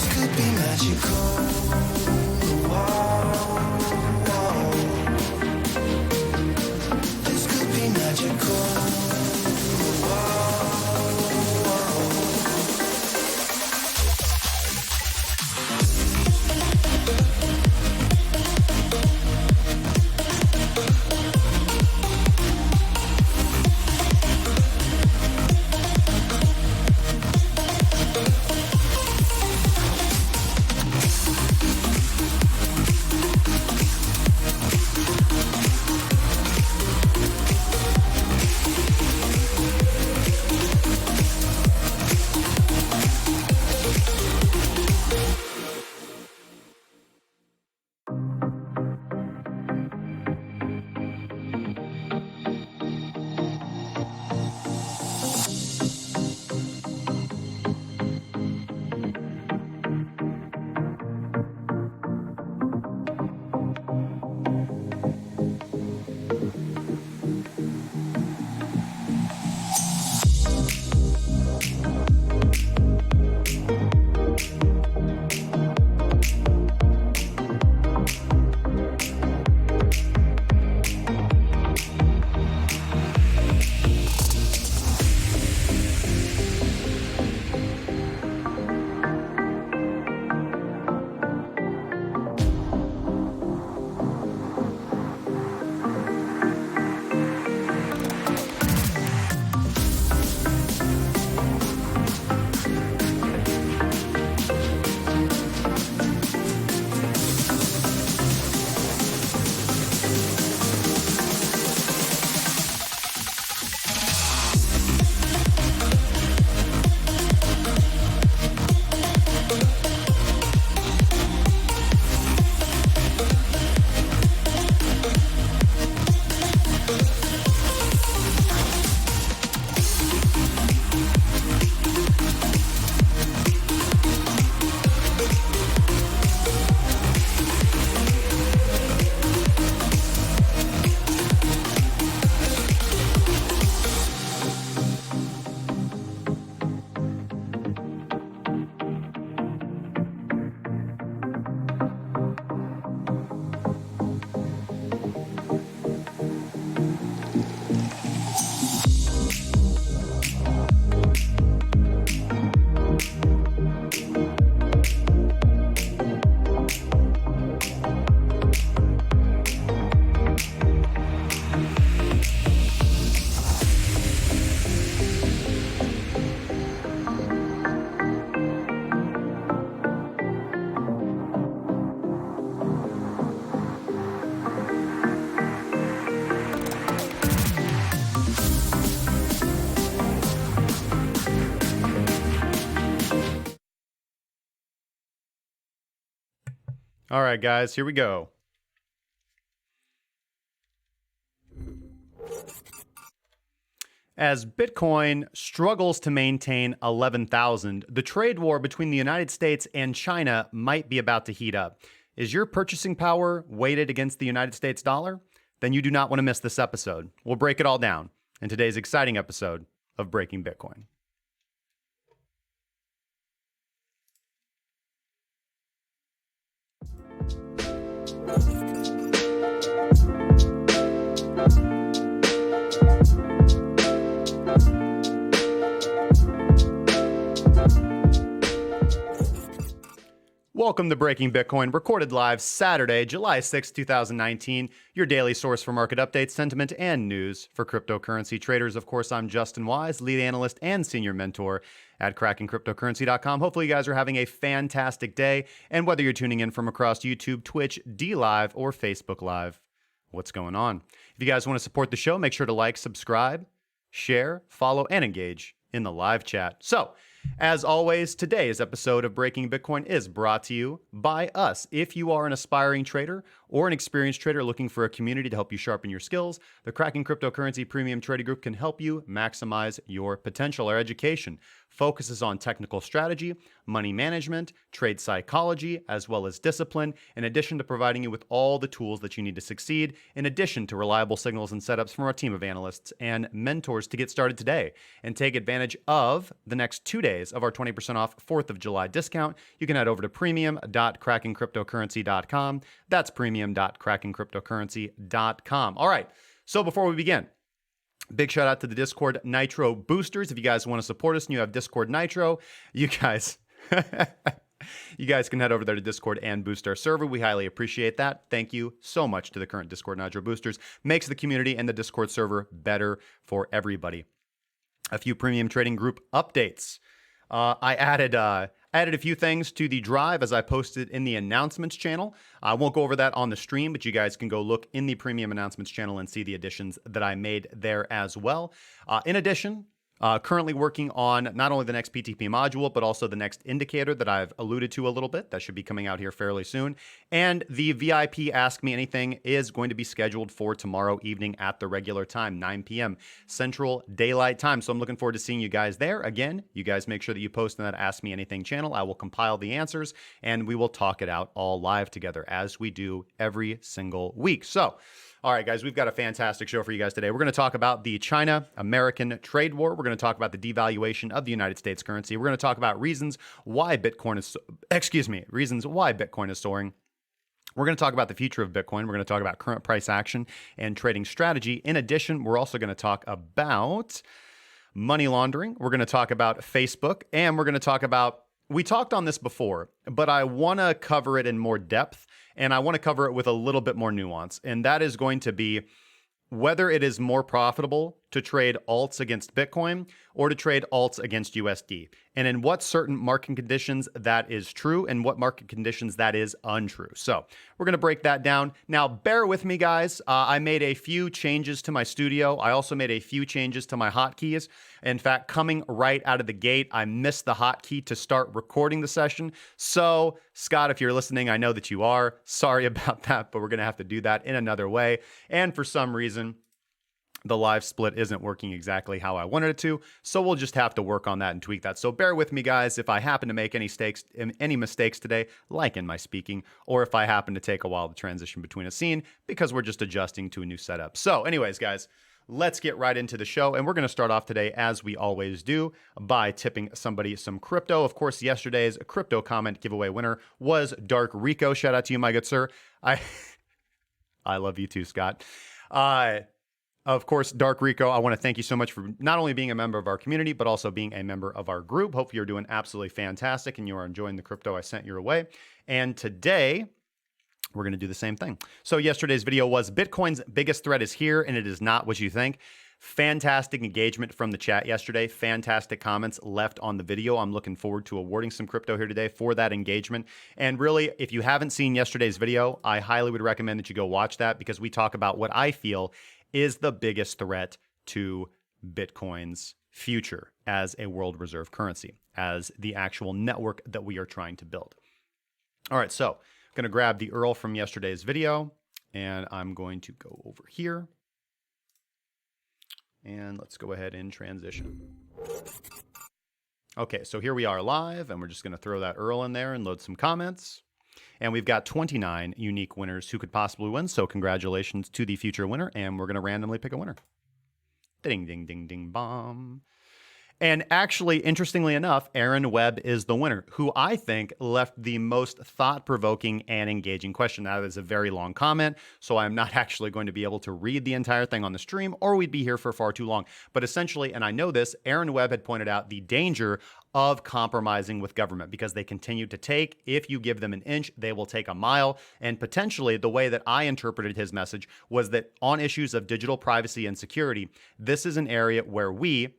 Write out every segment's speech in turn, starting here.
could be magical. This could be magical. All right, guys, here we go. As Bitcoin struggles to maintain 11,000, the trade war between the United States and China might be about to heat up. Is your purchasing power weighted against the United States dollar? Then you do not want to miss this episode. We'll break it all down in today's exciting episode of Breaking Bitcoin. Welcome to Breaking Bitcoin, recorded live Saturday, July 6, 2019, your daily source for market updates, sentiment, and news for cryptocurrency traders. Of course, I'm Justin Wise, lead analyst and senior mentor at CrackingCryptocurrency.com. Hopefully you guys are having a fantastic day, and whether you're tuning in from across YouTube, Twitch, D Live, or Facebook Live, what's going on? If you guys want to support the show, make sure to like, subscribe, share, follow, and engage in the live chat. So, as always, today's episode of Breaking Bitcoin is brought to you by us. If you are an aspiring trader or an experienced trader looking for a community to help you sharpen your skills, the Cracking Cryptocurrency Premium Trading Group can help you maximize your potential. Our education focuses on technical strategy, money management, trade psychology, as well as discipline, in addition to providing you with all the tools that you need to succeed, in addition to reliable signals and setups from our team of analysts and mentors to get started today and take advantage of the next 2 days of our 20% off 4th of July discount. You can head over to premium.crackingcryptocurrency.com. That's premium.crackingcryptocurrency.com. All right, so before we begin, big shout out to the Discord Nitro boosters. If you guys want to support us and you have Discord Nitro, you guys you guys can head over there to Discord and boost our server. We highly appreciate that. Thank you so much to the current Discord Nitro boosters. Makes the community and the Discord server better for everybody. A few premium trading group updates. I added a few things to the drive as I posted in the announcements channel. I won't go over that on the stream, but you guys can go look in the premium announcements channel and see the additions that I made there as well. In addition, currently working on not only the next PTP module, but also the next indicator that I've alluded to a little bit. That should be coming out here fairly soon. And the VIP Ask Me Anything is going to be scheduled for tomorrow evening at the regular time, 9 p.m. Central Daylight Time. So I'm looking forward to seeing you guys there. Again, you guys make sure that you post in that Ask Me Anything channel. I will compile the answers and we will talk it out all live together as we do every single week. So, all right, guys, we've got a fantastic show for you guys today. We're going to talk about the China-American trade war. We're going to talk about the devaluation of the United States currency. We're going to talk about reasons why Bitcoin is soaring. We're going to talk about the future of Bitcoin. We're going to talk about current price action and trading strategy. In addition, we're also going to talk about money laundering. We're going to talk about Facebook, and we're going to talk about, we talked on this before, but I want to cover it in more depth. And I want to cover it with a little bit more nuance. And that is going to be whether it is more profitable to trade alts against Bitcoin or to trade alts against USD. And in what certain market conditions that is true and what market conditions that is untrue. So we're going to break that down. Now, bear with me, guys. I made a few changes to my studio. I also made a few changes to my hotkeys. In fact, coming right out of the gate, I missed the hotkey to start recording the session. So, Scott, if you're listening, I know that you are. Sorry about that, but we're going to have to do that in another way. And for some reason, the live split isn't working exactly how I wanted it to, so we'll just have to work on that and tweak that. So bear with me, guys, if I happen to make any mistakes today, like in my speaking, or if I happen to take a while to transition between a scene, because we're just adjusting to a new setup. So anyways, guys, let's get right into the show, and we're going to start off today, as we always do, by tipping somebody some crypto. Of course, yesterday's crypto comment giveaway winner was DarkRico. Shout out to you, my good sir. I love you too, Scott. Of course, DarkRico, I want to thank you so much for not only being a member of our community, but also being a member of our group. Hope you're doing absolutely fantastic and you are enjoying the crypto I sent your way. And today, we're going to do the same thing. So yesterday's video was Bitcoin's biggest threat is here, and it is not what you think. Fantastic engagement from the chat yesterday. Fantastic comments left on the video. I'm looking forward to awarding some crypto here today for that engagement. And really, if you haven't seen yesterday's video, I highly would recommend that you go watch that, because we talk about what I feel is the biggest threat to Bitcoin's future as a world reserve currency, as the actual network that we are trying to build. All right, so I'm going to grab the URL from yesterday's video, and I'm going to go over here. And let's go ahead and transition. Okay, so here we are live, and we're just going to throw that URL in there and load some comments. And we've got 29 unique winners who could possibly win. So congratulations to the future winner. And we're going to randomly pick a winner. Ding, ding, ding, ding, bomb. And actually, interestingly enough, Aaron Webb is the winner, who I think left the most thought-provoking and engaging question. That is a very long comment, so I'm not actually going to be able to read the entire thing on the stream, or we'd be here for far too long. But essentially, and I know this, Aaron Webb had pointed out the danger of compromising with government, because they continue to take. If you give them an inch, they will take a mile. And potentially, the way that I interpreted his message was that on issues of digital privacy and security, this is an area where we,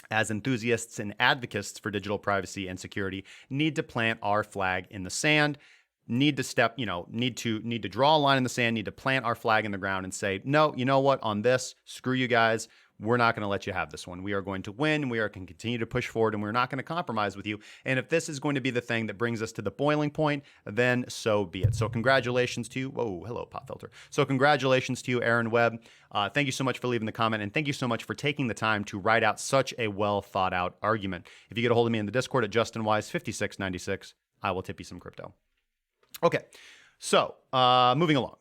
as enthusiasts and advocates for digital privacy and security, need to plant our flag in the sand, need to draw a line in the sand, need to plant our flag in the ground and say, no, you know what, on this, screw you guys. we're not going to let you have this one. We are going to win. We are going to continue to push forward, and we're not going to compromise with you. And if this is going to be the thing that brings us to the boiling point, then so be it. So congratulations to you. Whoa, hello, pop filter. So congratulations to you, Aaron Webb. Thank you so much for leaving the comment, and thank you so much for taking the time to write out such a well thought out argument. If you get a hold of me in the Discord at JustinWise5696, I will tip you some crypto. Okay, so moving along.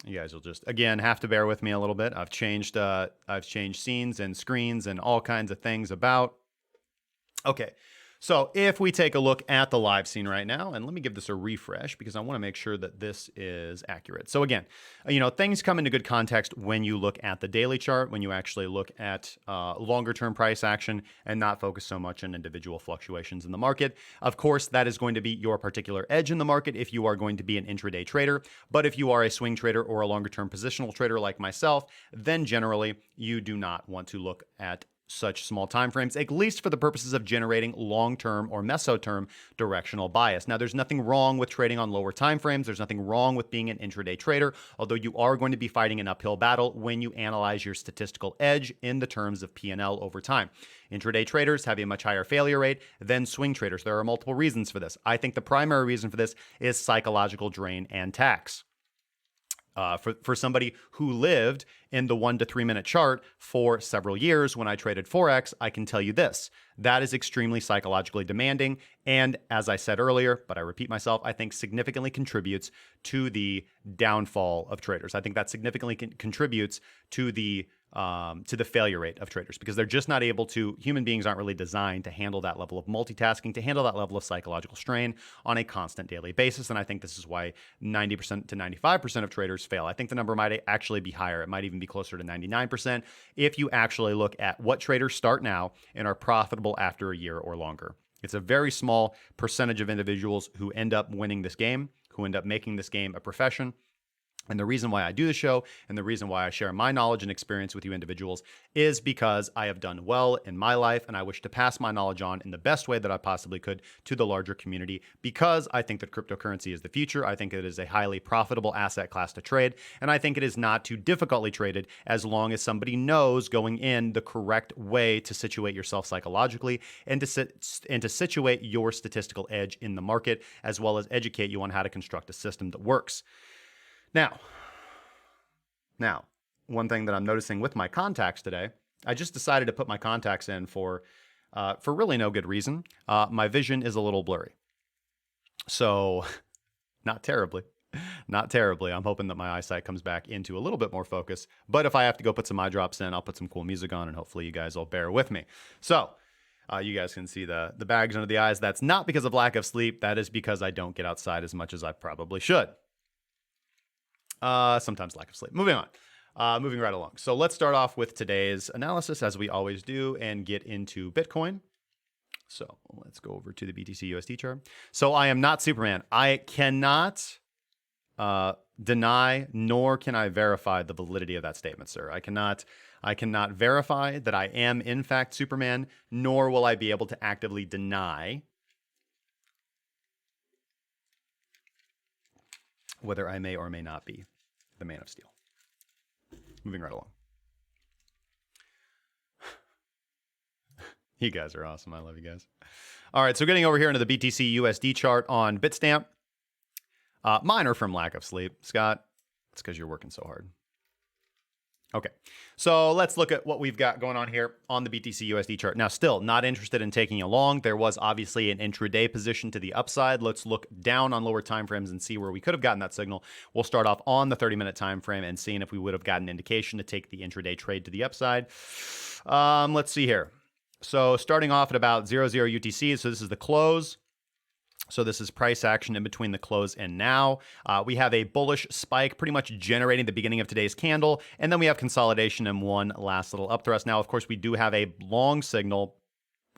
You guys will just, again, have to bear with me a little bit. I've changed scenes and screens and all kinds of things about. Okay, so if we take a look at the live scene right now, and let me give this a refresh because I want to make sure that this is accurate. So again, things come into good context when you look at the daily chart, when you actually look at longer term price action and not focus so much on individual fluctuations in the market. Of course, that is going to be your particular edge in the market if you are going to be an intraday trader. But if you are a swing trader or a longer term positional trader like myself, then generally you do not want to look at such small time frames, at least for the purposes of generating long-term or mesoterm directional bias. Now, there's nothing wrong with trading on lower time frames. There's nothing wrong with being an intraday trader, although you are going to be fighting an uphill battle when you analyze your statistical edge in the terms of P&L over time. Intraday traders have a much higher failure rate than swing traders. There are multiple reasons for this. I think the primary reason for this is psychological drain and tax. For somebody who lived in the 1 to 3 minute chart for several years when I traded Forex, I can tell you this. That is extremely psychologically demanding. And as I said earlier, but I repeat myself, I think significantly contributes to the downfall of traders. I think that significantly contributes to the failure rate of traders because they're just not able to, human beings aren't really designed to handle that level of multitasking, to handle that level of psychological strain on a constant daily basis. And I think this is why 90% to 95% of traders fail. I think the number might actually be higher. It might even be closer to 99% if you actually look at what traders start now and are profitable after a year or longer. It's a very small percentage of individuals who end up winning this game, who end up making this game a profession. And the reason why I do the show and the reason why I share my knowledge and experience with you individuals is because I have done well in my life and I wish to pass my knowledge on in the best way that I possibly could to the larger community because I think that cryptocurrency is the future. I think it is a highly profitable asset class to trade, and I think it is not too difficultly traded as long as somebody knows going in the correct way to situate yourself psychologically and to situate your statistical edge in the market, as well as educate you on how to construct a system that works. Now, one thing that I'm noticing with my contacts today, I just decided to put my contacts in for really no good reason. My vision is a little blurry. So, not terribly. I'm hoping that my eyesight comes back into a little bit more focus. But if I have to go put some eye drops in, I'll put some cool music on and hopefully you guys will bear with me. So, you guys can see the bags under the eyes. That's not because of lack of sleep. That is because I don't get outside as much as I probably should. Sometimes lack of sleep. Moving on. Moving right along. So let's start off with today's analysis as we always do and get into Bitcoin. So let's go over to the BTC USD chart. So I am not Superman. I cannot deny nor can I verify the validity of that statement, sir. I cannot verify that I am in fact Superman, nor will I be able to actively deny whether I may or may not be the Man of Steel. Moving right along. You guys are awesome. I love you guys. All right, so getting over here into the BTC USD chart on Bitstamp. Mine are from lack of sleep. Scott, it's because you're working so hard. Okay, so let's look at what we've got going on here on the BTC USD chart. Now, still not interested in taking you long. There was obviously an intraday position to the upside. Let's look down on lower time frames and see where we could have gotten that signal. We'll start off on the 30-minute time frame and seeing if we would have gotten indication to take the intraday trade to the upside. Let's see here. So starting off at about 00 UTC, so this is the close. So this is price action in between the close and now. We have a bullish spike pretty much generating the beginning of today's candle. And then we have consolidation and one last little up thrust. Now, of course, we do have a long signal.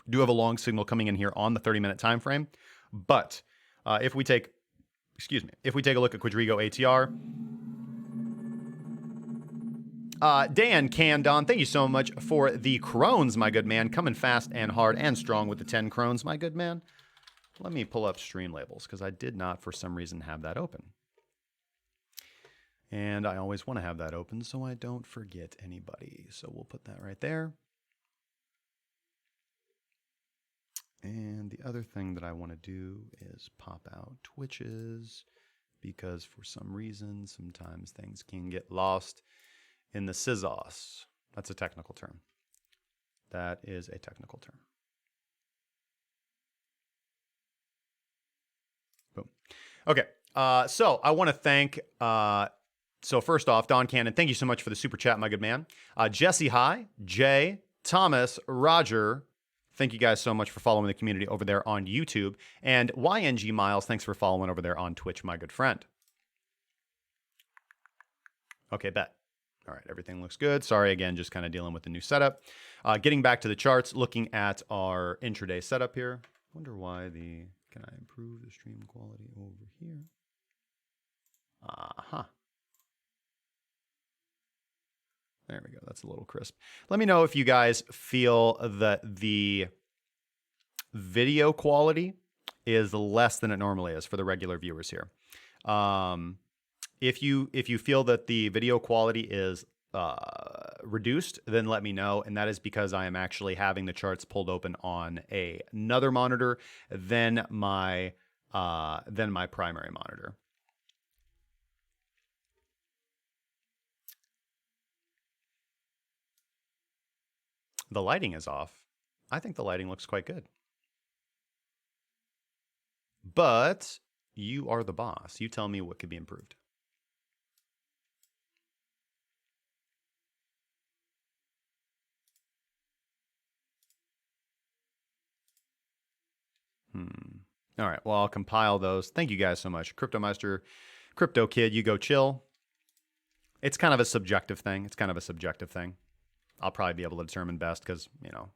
Coming in here on the 30-minute time frame. But if we take a look at Quadriga ATR, Dan Candon, thank you so much for the crones, my good man. Coming fast and hard and strong with the 10 crones, my good man. Let me pull up stream labels because I did not, for some reason, have that open. And I always want to have that open so I don't forget anybody. So we'll put that right there. And the other thing that I want to do is pop out Twitches because for some reason, sometimes things can get lost in the scissors. That's a technical term. That is a technical term. Boom. Okay. So I want to thank, so first off, Don Cannon, thank you so much for the super chat, my good man. Jesse High, Jay, Thomas, Roger, thank you guys so much for following the community over there on YouTube. And YNG Miles, thanks for following over there on Twitch, my good friend. Okay, bet. All right, everything looks good. Sorry, again, just kind of dealing with the new setup. Getting back to the charts, looking at our intraday setup here. Wonder why the... Can I improve the stream quality over here? Uh-huh. There we go. That's a little crisp. Let me know if you guys feel that the video quality is less than it normally is for the regular viewers here. If you feel that the video quality is reduced, then let me know. And that is because I am actually having the charts pulled open on another monitor than my primary monitor. The lighting is off. I think the lighting looks quite good. But you are the boss. You tell me what could be improved. All right. Well, I'll compile those. Thank you guys so much. Crypto Meister, Crypto Kid, you go chill. It's kind of a subjective thing. I'll probably be able to determine best because, you know,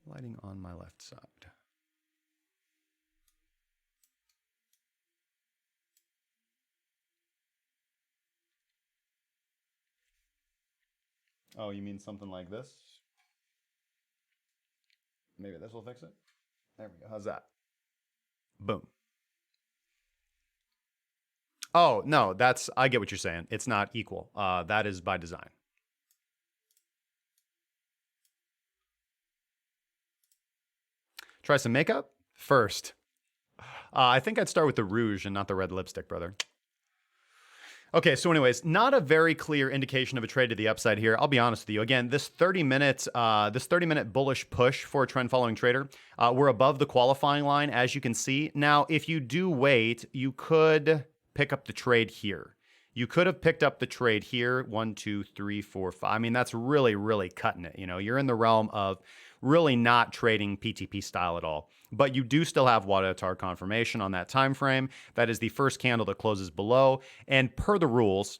lighting on my left side. Oh, you mean something like this? Maybe this will fix it. There we go. How's that? Boom. Oh, no, I get what you're saying. It's not equal. That is by design. Try some makeup first. I think I'd start with the rouge and not the red lipstick, brother. Okay, so anyways, not a very clear indication of a trade to the upside here. I'll be honest with you. Again, this 30-minute bullish push for a trend following trader, we're above the qualifying line, as you can see. Now, if you do wait, you could pick up the trade here. You could have picked up the trade here. 1, 2, 3, 4, 5. I mean, that's really, really cutting it. You know, you're in the realm of really not trading PTP style at all. But you do still have Wadatar confirmation on that time frame. That is the first candle that closes below. And per the rules,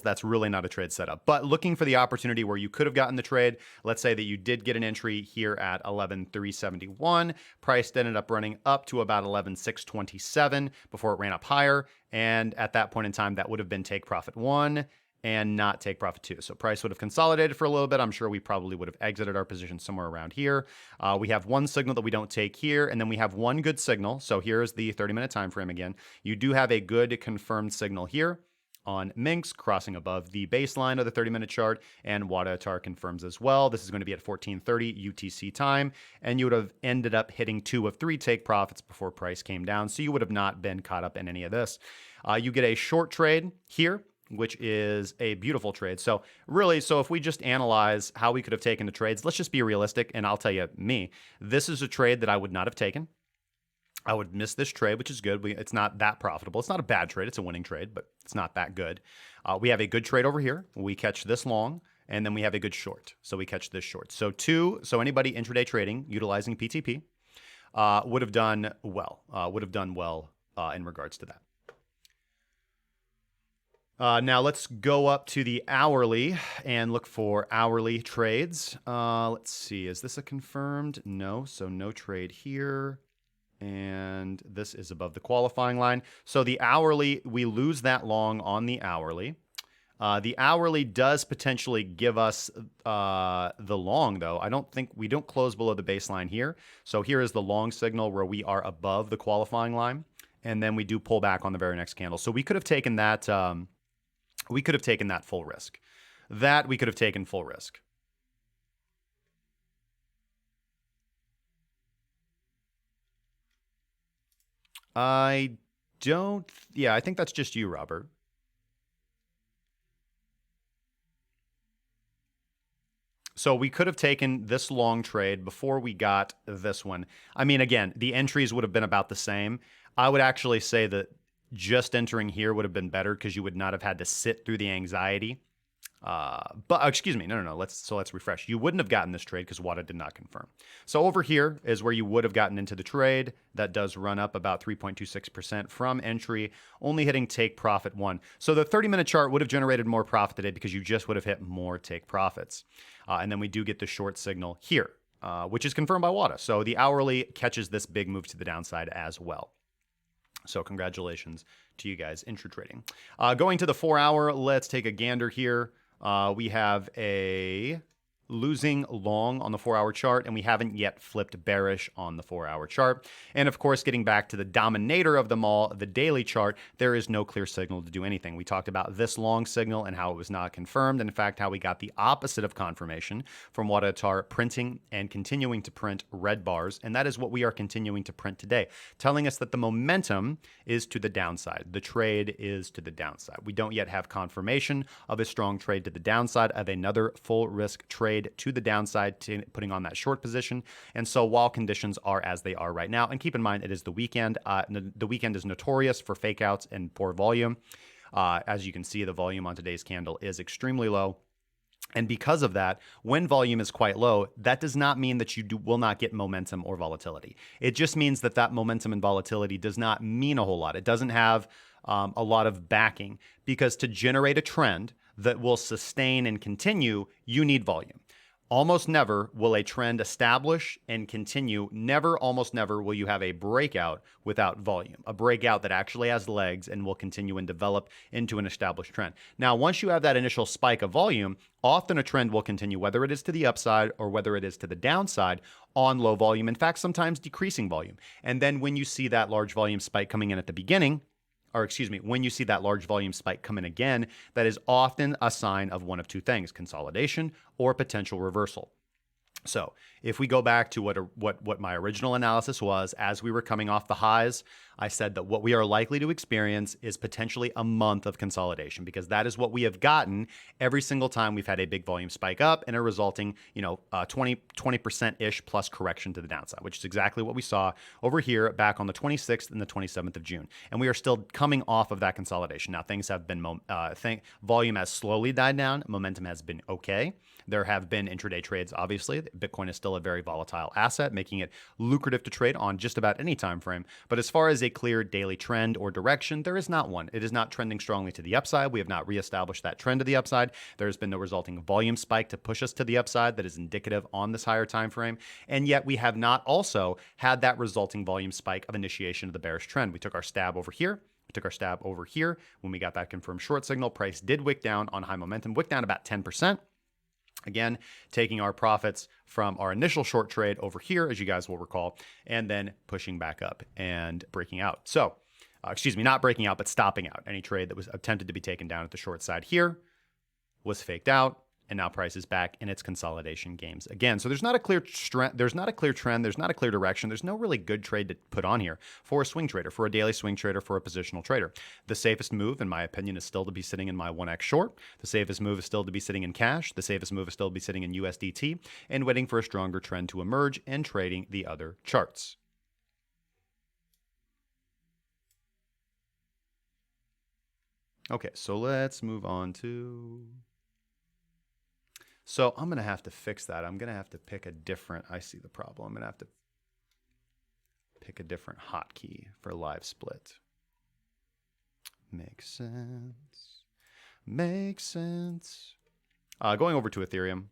that's really not a trade setup. But looking for the opportunity where you could have gotten the trade, let's say that you did get an entry here at 11,371. Price ended up running up to about 11,627 before it ran up higher. And at that point in time, that would have been take profit 1 and not take profit 2. So price would have consolidated for a little bit. I'm sure we probably would have exited our position somewhere around here. We have one signal that we don't take here, and then we have one good signal. So here's the 30-minute time frame again. You do have a good confirmed signal here on Minx crossing above the baseline of the 30-minute chart, and Wadatar confirms as well. This is going to be at 14:30 UTC time, and you would have ended up hitting 2 of 3 take profits before price came down. So you would have not been caught up in any of this. You get a short trade here, which is a beautiful trade. So really, if we just analyze how we could have taken the trades, let's just be realistic. And I'll tell you, this is a trade that I would not have taken. I would miss this trade, which is good. It's not that profitable. It's not a bad trade. It's a winning trade, but it's not that good. We have a good trade over here. We catch this long, and then we have a good short. So we catch this short. So anybody intraday trading utilizing PTP would have done well. In regards to that. Now let's go up to the hourly and look for hourly trades. Let's see. Is this a confirmed? No. So no trade here. And this is above the qualifying line. So the hourly, we lose that long on the hourly. The hourly does potentially give us the long, though. We don't close below the baseline here. So here is the long signal where we are above the qualifying line, and then we do pull back on the very next candle. So we could have taken that. We could have taken that full risk. That we could have taken full risk. I don't. Yeah, I think that's just you, Robert. So we could have taken this long trade before we got this one. I mean, again, the entries would have been about the same. I would actually say that just entering here would have been better because you would not have had to sit through the anxiety. But excuse me, no. Let's refresh. You wouldn't have gotten this trade because WADA did not confirm. So over here is where you would have gotten into the trade. That does run up about 3.26% from entry, only hitting take profit 1. So the 30-minute chart would have generated more profit today because you just would have hit more take profits. And then we do get the short signal here, which is confirmed by WADA. So the hourly catches this big move to the downside as well. So congratulations to you guys intra trading. Going to the 4-hour, let's take a gander here. We have a losing long on the 4-hour chart, and we haven't yet flipped bearish on the 4-hour chart. And of course, getting back to the dominator of them all, the daily chart, there is no clear signal to do anything. We talked about this long signal and how it was not confirmed, and in fact, how we got the opposite of confirmation from Wadatar printing and continuing to print red bars, and that is what we are continuing to print today, telling us that the momentum is to the downside. The trade is to the downside. We don't yet have confirmation of a strong trade to the downside, of another full risk trade to the downside, to putting on that short position. And so while conditions are as they are right now, and keep in mind, it is the weekend. The weekend is notorious for fake outs and poor volume. As you can see, the volume on today's candle is extremely low. And because of that, when volume is quite low, that does not mean that you will not get momentum or volatility. It just means that that momentum and volatility does not mean a whole lot. It doesn't have a lot of backing, because to generate a trend that will sustain and continue, you need volume. Almost never will a trend establish and continue. Almost never will you have a breakout without volume, a breakout that actually has legs and will continue and develop into an established trend. Now, once you have that initial spike of volume, often a trend will continue, whether it is to the upside or whether it is to the downside on low volume. In fact, sometimes decreasing volume. And then when you see that large volume spike coming in at the beginning, when you see that large volume spike come in again, that is often a sign of one of two things: consolidation or potential reversal. So if we go back to what my original analysis was, as we were coming off the highs, I said that what we are likely to experience is potentially a month of consolidation, because that is what we have gotten every single time we've had a big volume spike up and a resulting, 20%-ish plus correction to the downside, which is exactly what we saw over here back on the 26th and the 27th of June. And we are still coming off of that consolidation. Now, things have been, volume has slowly died down. Momentum has been okay. There have been intraday trades, obviously. Bitcoin is still a very volatile asset, making it lucrative to trade on just about any time frame. But as far as a clear daily trend or direction, there is not one. It is not trending strongly to the upside. We have not reestablished that trend to the upside. There has been no resulting volume spike to push us to the upside that is indicative on this higher time frame. And yet we have not also had that resulting volume spike of initiation of the bearish trend. We took our stab over here. We took our stab over here. When we got that confirmed short signal, price did wick down on high momentum, wick down about 10%. Again, taking our profits from our initial short trade over here, as you guys will recall, and then pushing back up and breaking out. So, not breaking out, but stopping out. Any trade that was attempted to be taken down at the short side here was faked out, and now price is back in its consolidation games again. So there's not a clear trend, there's not a clear direction. There's no really good trade to put on here for a swing trader, for a daily swing trader, for a positional trader. The safest move, in my opinion, is still to be sitting in my 1x short. The safest move is still to be sitting in cash. The safest move is still to be sitting in USDT and waiting for a stronger trend to emerge and trading the other charts. Okay, so let's move on to... So I'm going to have to fix that. I'm going to have to pick a different, I see the problem. I'm going to have to pick a different hotkey for live split. Makes sense. Makes sense. Going over to Ethereum.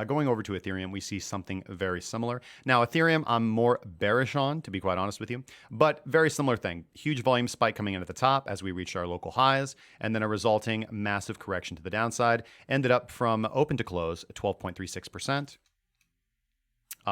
Going over to Ethereum, we see something very similar. Now, Ethereum, I'm more bearish on, to be quite honest with you, but very similar thing. Huge volume spike coming in at the top as we reached our local highs, and then a resulting massive correction to the downside. Ended up from open to close at 12.36%.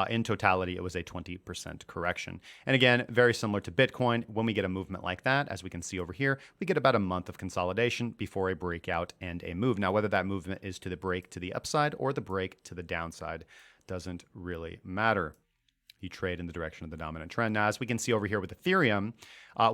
In totality, it was a 20% correction. And again, very similar to Bitcoin, when we get a movement like that, as we can see over here, we get about a month of consolidation before a breakout and a move. Now, whether that movement is to the break to the upside or the break to the downside doesn't really matter. You trade in the direction of the dominant trend. Now, as we can see over here with Ethereum,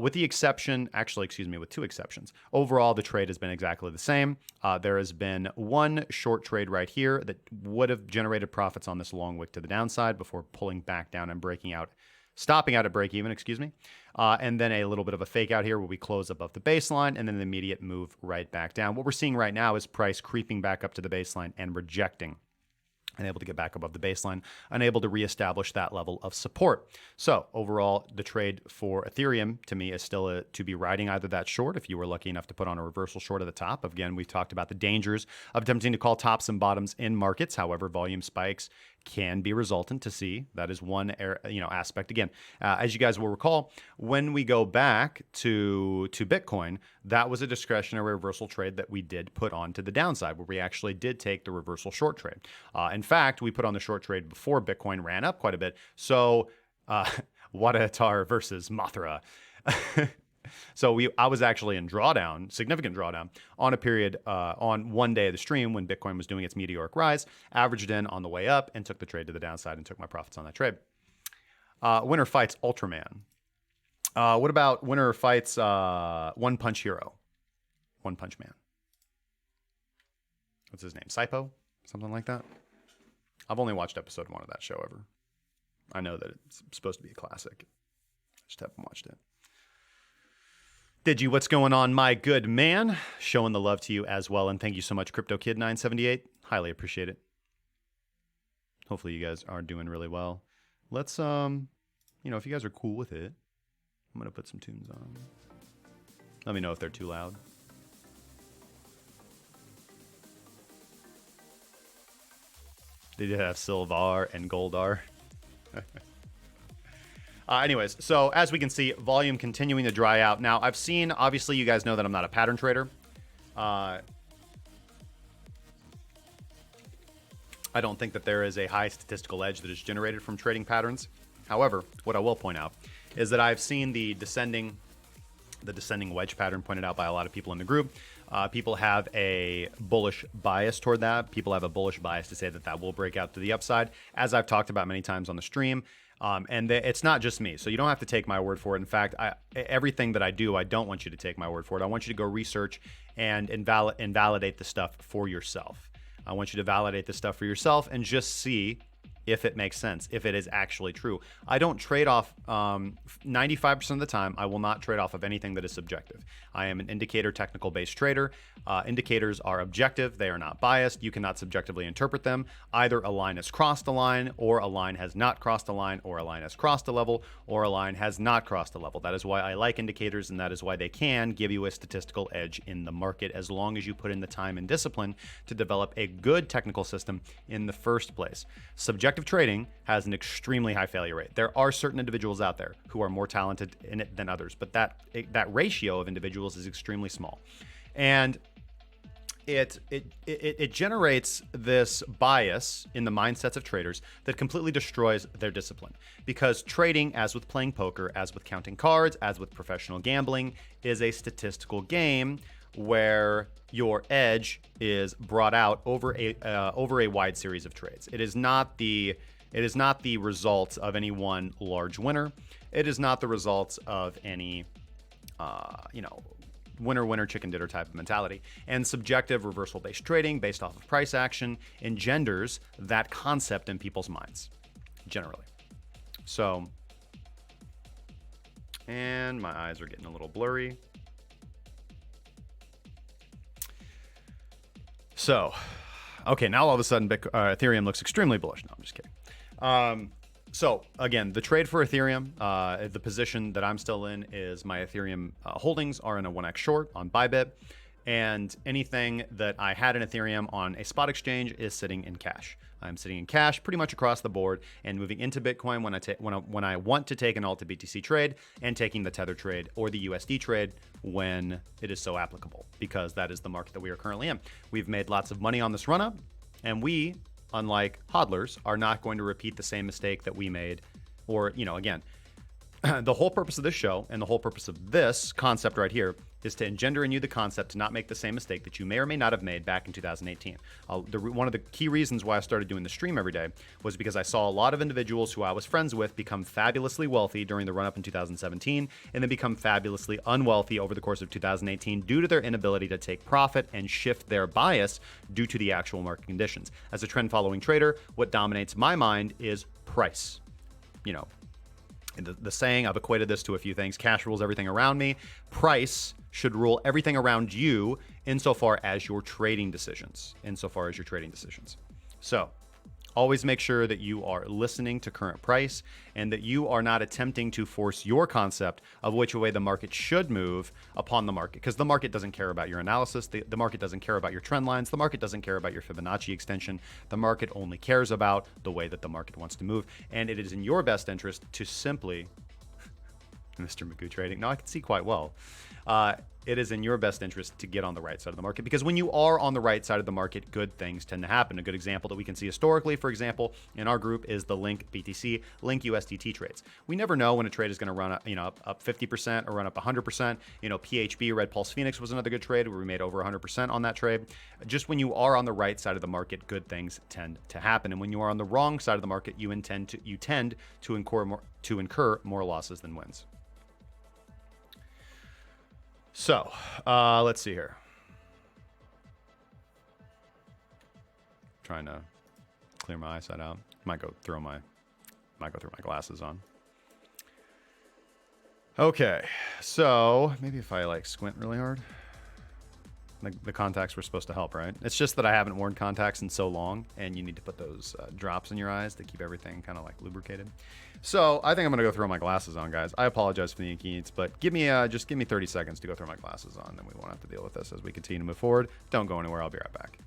with the exception, actually, excuse me, with two exceptions. Overall, the trade has been exactly the same. There has been one short trade right here that would have generated profits on this long wick to the downside before pulling back down and breaking out, stopping out at break even, excuse me. And then a little bit of a fake out here where we close above the baseline and then an immediate move right back down. What we're seeing right now is price creeping back up to the baseline and rejecting. Unable to get back above the baseline, unable to reestablish that level of support. So overall, the trade for Ethereum to me is still to be riding either that short, if you were lucky enough to put on a reversal short at the top. Again, we've talked about the dangers of attempting to call tops and bottoms in markets. However, volume spikes can be resultant to see. That is one aspect. Again, as you guys will recall, when we go back to Bitcoin, that was a discretionary reversal trade that we did put on to the downside, where we actually did take the reversal short trade. In fact, we put on the short trade before Bitcoin ran up quite a bit. So Wadatar versus Mothra. So I was actually in drawdown, significant drawdown, on a period, on one day of the stream when Bitcoin was doing its meteoric rise, averaged in on the way up, and took the trade to the downside and took my profits on that trade. Winner fights Ultraman. What about winner fights One Punch Hero? One Punch Man. What's his name? Saipo? Something like that? I've only watched episode 1 of that show ever. I know that it's supposed to be a classic. Just haven't watched it. Digi, what's going on, my good man? Showing the love to you as well, and thank you so much, CryptoKid978. Highly appreciate it. Hopefully you guys are doing really well. Let's, if you guys are cool with it, I'm going to put some tunes on. Let me know if they're too loud. They did have Silvar and Goldar. Anyways, so as we can see, volume continuing to dry out. Now, I've seen, obviously, you guys know that I'm not a pattern trader. I don't think that there is a high statistical edge that is generated from trading patterns. However, what I will point out is that I've seen the descending wedge pattern pointed out by a lot of people in the group. People have a bullish bias toward that. People have a bullish bias to say that that will break out to the upside, as I've talked about many times on the stream. It's not just me, so you don't have to take my word for it. In fact, everything that I do, I don't want you to take my word for it. I want you to go research and invalidate the stuff for yourself. I want you to validate the stuff for yourself and just see if it makes sense, if it is actually true. I don't trade off 95% of the time. I will not trade off of anything that is subjective. I am an indicator technical based trader. Indicators are objective. They are not biased. You cannot subjectively interpret them. Either a line has crossed a line, or a line has not crossed a line, or a line has crossed a level, or a line has not crossed a level. That is why I like indicators, and that is why they can give you a statistical edge in the market, as long as you put in the time and discipline to develop a good technical system in the first place. Subjective trading has an extremely high failure rate. There are certain individuals out there who are more talented in it than others, but that ratio of individuals is extremely small. And it generates this bias in the mindsets of traders that completely destroys their discipline. Because trading, as with playing poker, as with counting cards, as with professional gambling, is a statistical game where your edge is brought out over a wide series of trades. It is not the results of any one large winner. It is not the results of any winner chicken dinner type of mentality. And subjective reversal based trading based off of price action engenders that concept in people's minds generally. So, and my eyes are getting a little blurry. So, okay, now all of a sudden Ethereum looks extremely bullish. No, I'm just kidding. So, again, the trade for Ethereum, the position that I'm still in is my Ethereum holdings are in a 1x short on ByBit. And anything that I had in Ethereum on a spot exchange is sitting in cash. I'm sitting in cash pretty much across the board and moving into Bitcoin when I want to take an alt to BTC trade, and taking the Tether trade or the USD trade when it is so applicable, because that is the market that we are currently in. We've made lots of money on this run up, and we, unlike hodlers, are not going to repeat the same mistake that we made. Or, again, the whole purpose of this show and the whole purpose of this concept right here is to engender in you the concept to not make the same mistake that you may or may not have made back in 2018. One of the key reasons why I started doing the stream every day was because I saw a lot of individuals who I was friends with become fabulously wealthy during the run-up in 2017, and then become fabulously unwealthy over the course of 2018 due to their inability to take profit and shift their bias due to the actual market conditions. As a trend-following trader, what dominates my mind is price. The saying, I've equated this to a few things. Cash rules everything around me. Price should rule everything around you insofar as your trading decisions. So always make sure that you are listening to current price and that you are not attempting to force your concept of which way the market should move upon the market, because the market doesn't care about your analysis. The market doesn't care about your trend lines. The market doesn't care about your Fibonacci extension. The market only cares about the way that the market wants to move. And it is in your best interest to simply, Mr. Magoo Trading, no, I can see quite well. It is in your best interest to get on the right side of the market, because when you are on the right side of the market, good things tend to happen. A good example that we can see historically, for example, in our group is the Link BTC, Link USDT trades. We never know when a trade is going to run up 50% or run up 100%. PHB, Red Pulse Phoenix was another good trade where we made over 100% on that trade. Just when you are on the right side of the market, good things tend to happen. And when you are on the wrong side of the market, you tend to incur more losses than wins. So, let's see here. Trying to clear my eyesight out. Might go throw my glasses on. Okay, so maybe if I squint really hard. The contacts were supposed to help, right? It's just that I haven't worn contacts in so long, and you need to put those drops in your eyes to keep everything kind of lubricated. So I think I'm gonna go throw my glasses on, guys. I apologize for the inconvenience, but just give me 30 seconds to go throw my glasses on, then we won't have to deal with this as we continue to move forward. Don't go anywhere. I'll be right back.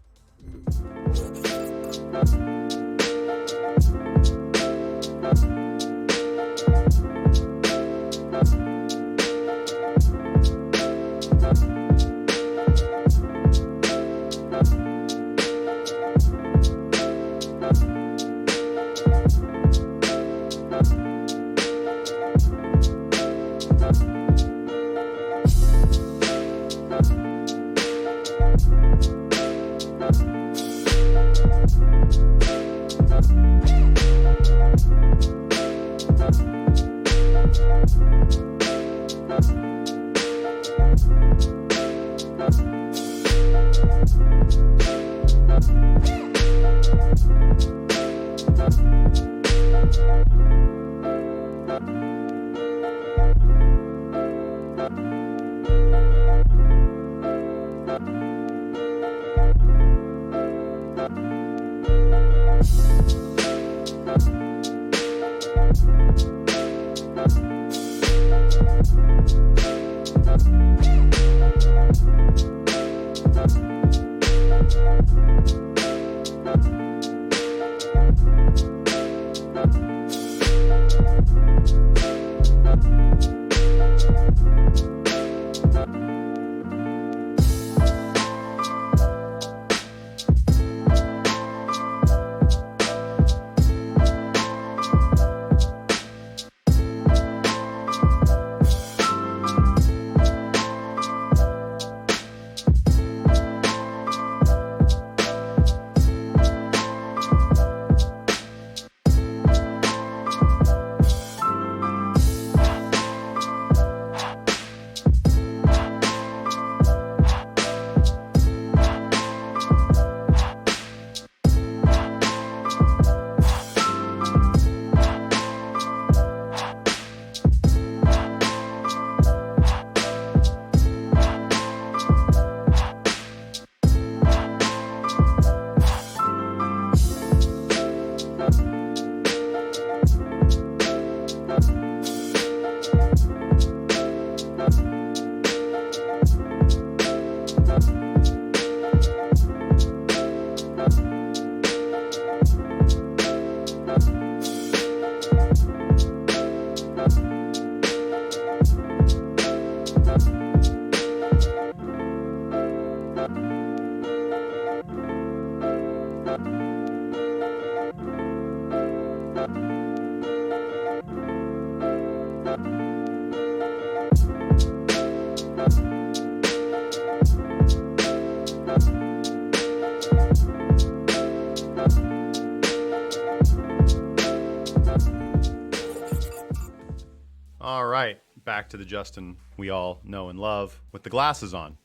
back to the Justin we all know and love with the glasses on.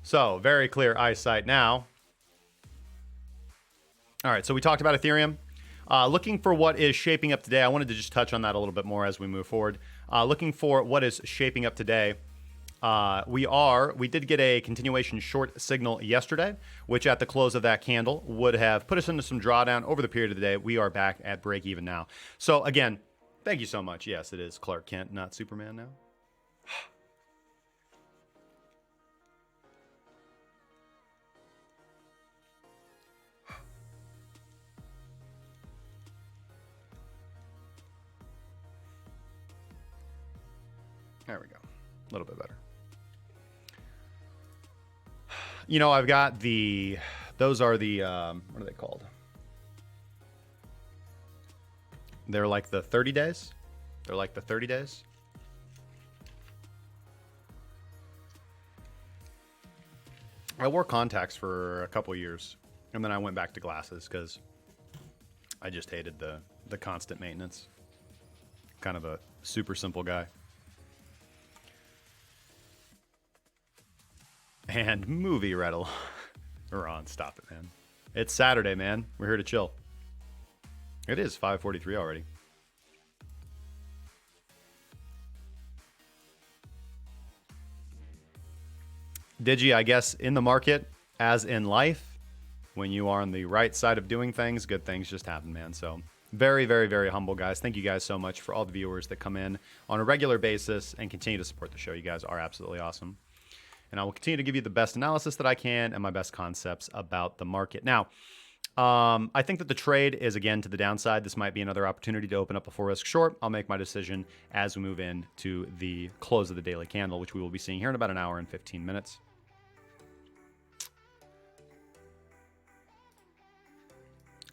So, very clear eyesight now. All right, so we talked about Ethereum. Looking for what is shaping up today. I wanted to just touch on that a little bit more as we move forward. Looking for what is shaping up today. We did get a continuation short signal yesterday, which at the close of that candle would have put us into some drawdown over the period of the day. We are back at break even now. So again, thank you so much. Yes, it is Clark Kent, not Superman now. There we go. A little bit better. You know, I've got those are the, what are they called? They're like the 30 days. They're like the 30 days. I wore contacts for a couple years, and then I went back to glasses because I just hated the constant maintenance. Kind of a super simple guy. And movie rental. Ron, stop it, man. It's Saturday, man. We're here to chill. It is 5:43 already. Digi, I guess, in the market, as in life, when you are on the right side of doing things, good things just happen, man. So very, very, very humble, guys. Thank you guys so much for all the viewers that come in on a regular basis and continue to support the show. You guys are absolutely awesome. And I will continue to give you the best analysis that I can and my best concepts about the market. Now, I think that the trade is, again, to the downside. This might be another opportunity to open up a full risk short. I'll make my decision as we move into the close of the daily candle, which we will be seeing here in about an hour and 15 minutes.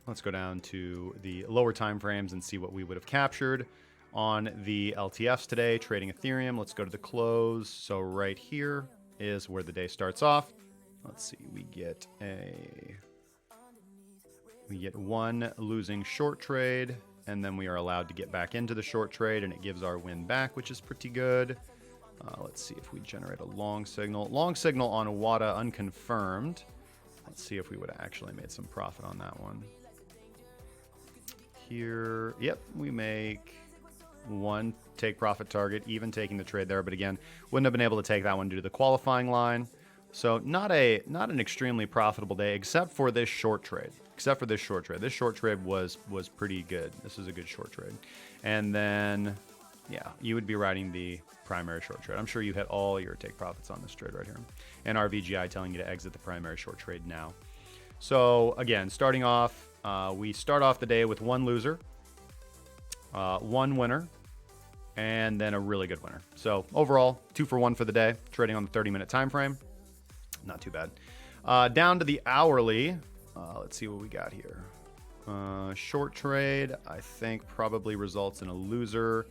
Let's go down to the lower time frames and see what we would have captured on the LTFs today, trading Ethereum. Let's go to the close. So right here is where the day starts off. Let's see, we get one losing short trade, and then we are allowed to get back into the short trade, and it gives our win back, which is pretty good. Let's see if we generate a long signal. Long signal on WADA unconfirmed. Let's see if we would have actually made some profit on that one. Here, yep, we make one take profit target, even taking the trade there, but again, wouldn't have been able to take that one due to the qualifying line. So not an extremely profitable day, except for this short trade. This short trade was pretty good. This is a good short trade. And then, yeah, you would be riding the primary short trade. I'm sure you hit all your take profits on this trade right here. And our VGI telling you to exit the primary short trade now. So again, starting off, we start off the day with one loser, one winner, and then a really good winner. So overall, 2 for 1 for the day, trading on the 30-minute time frame. Not too bad. Down to the hourly. Let's see what we got here. Short trade, I think, probably results in a loser,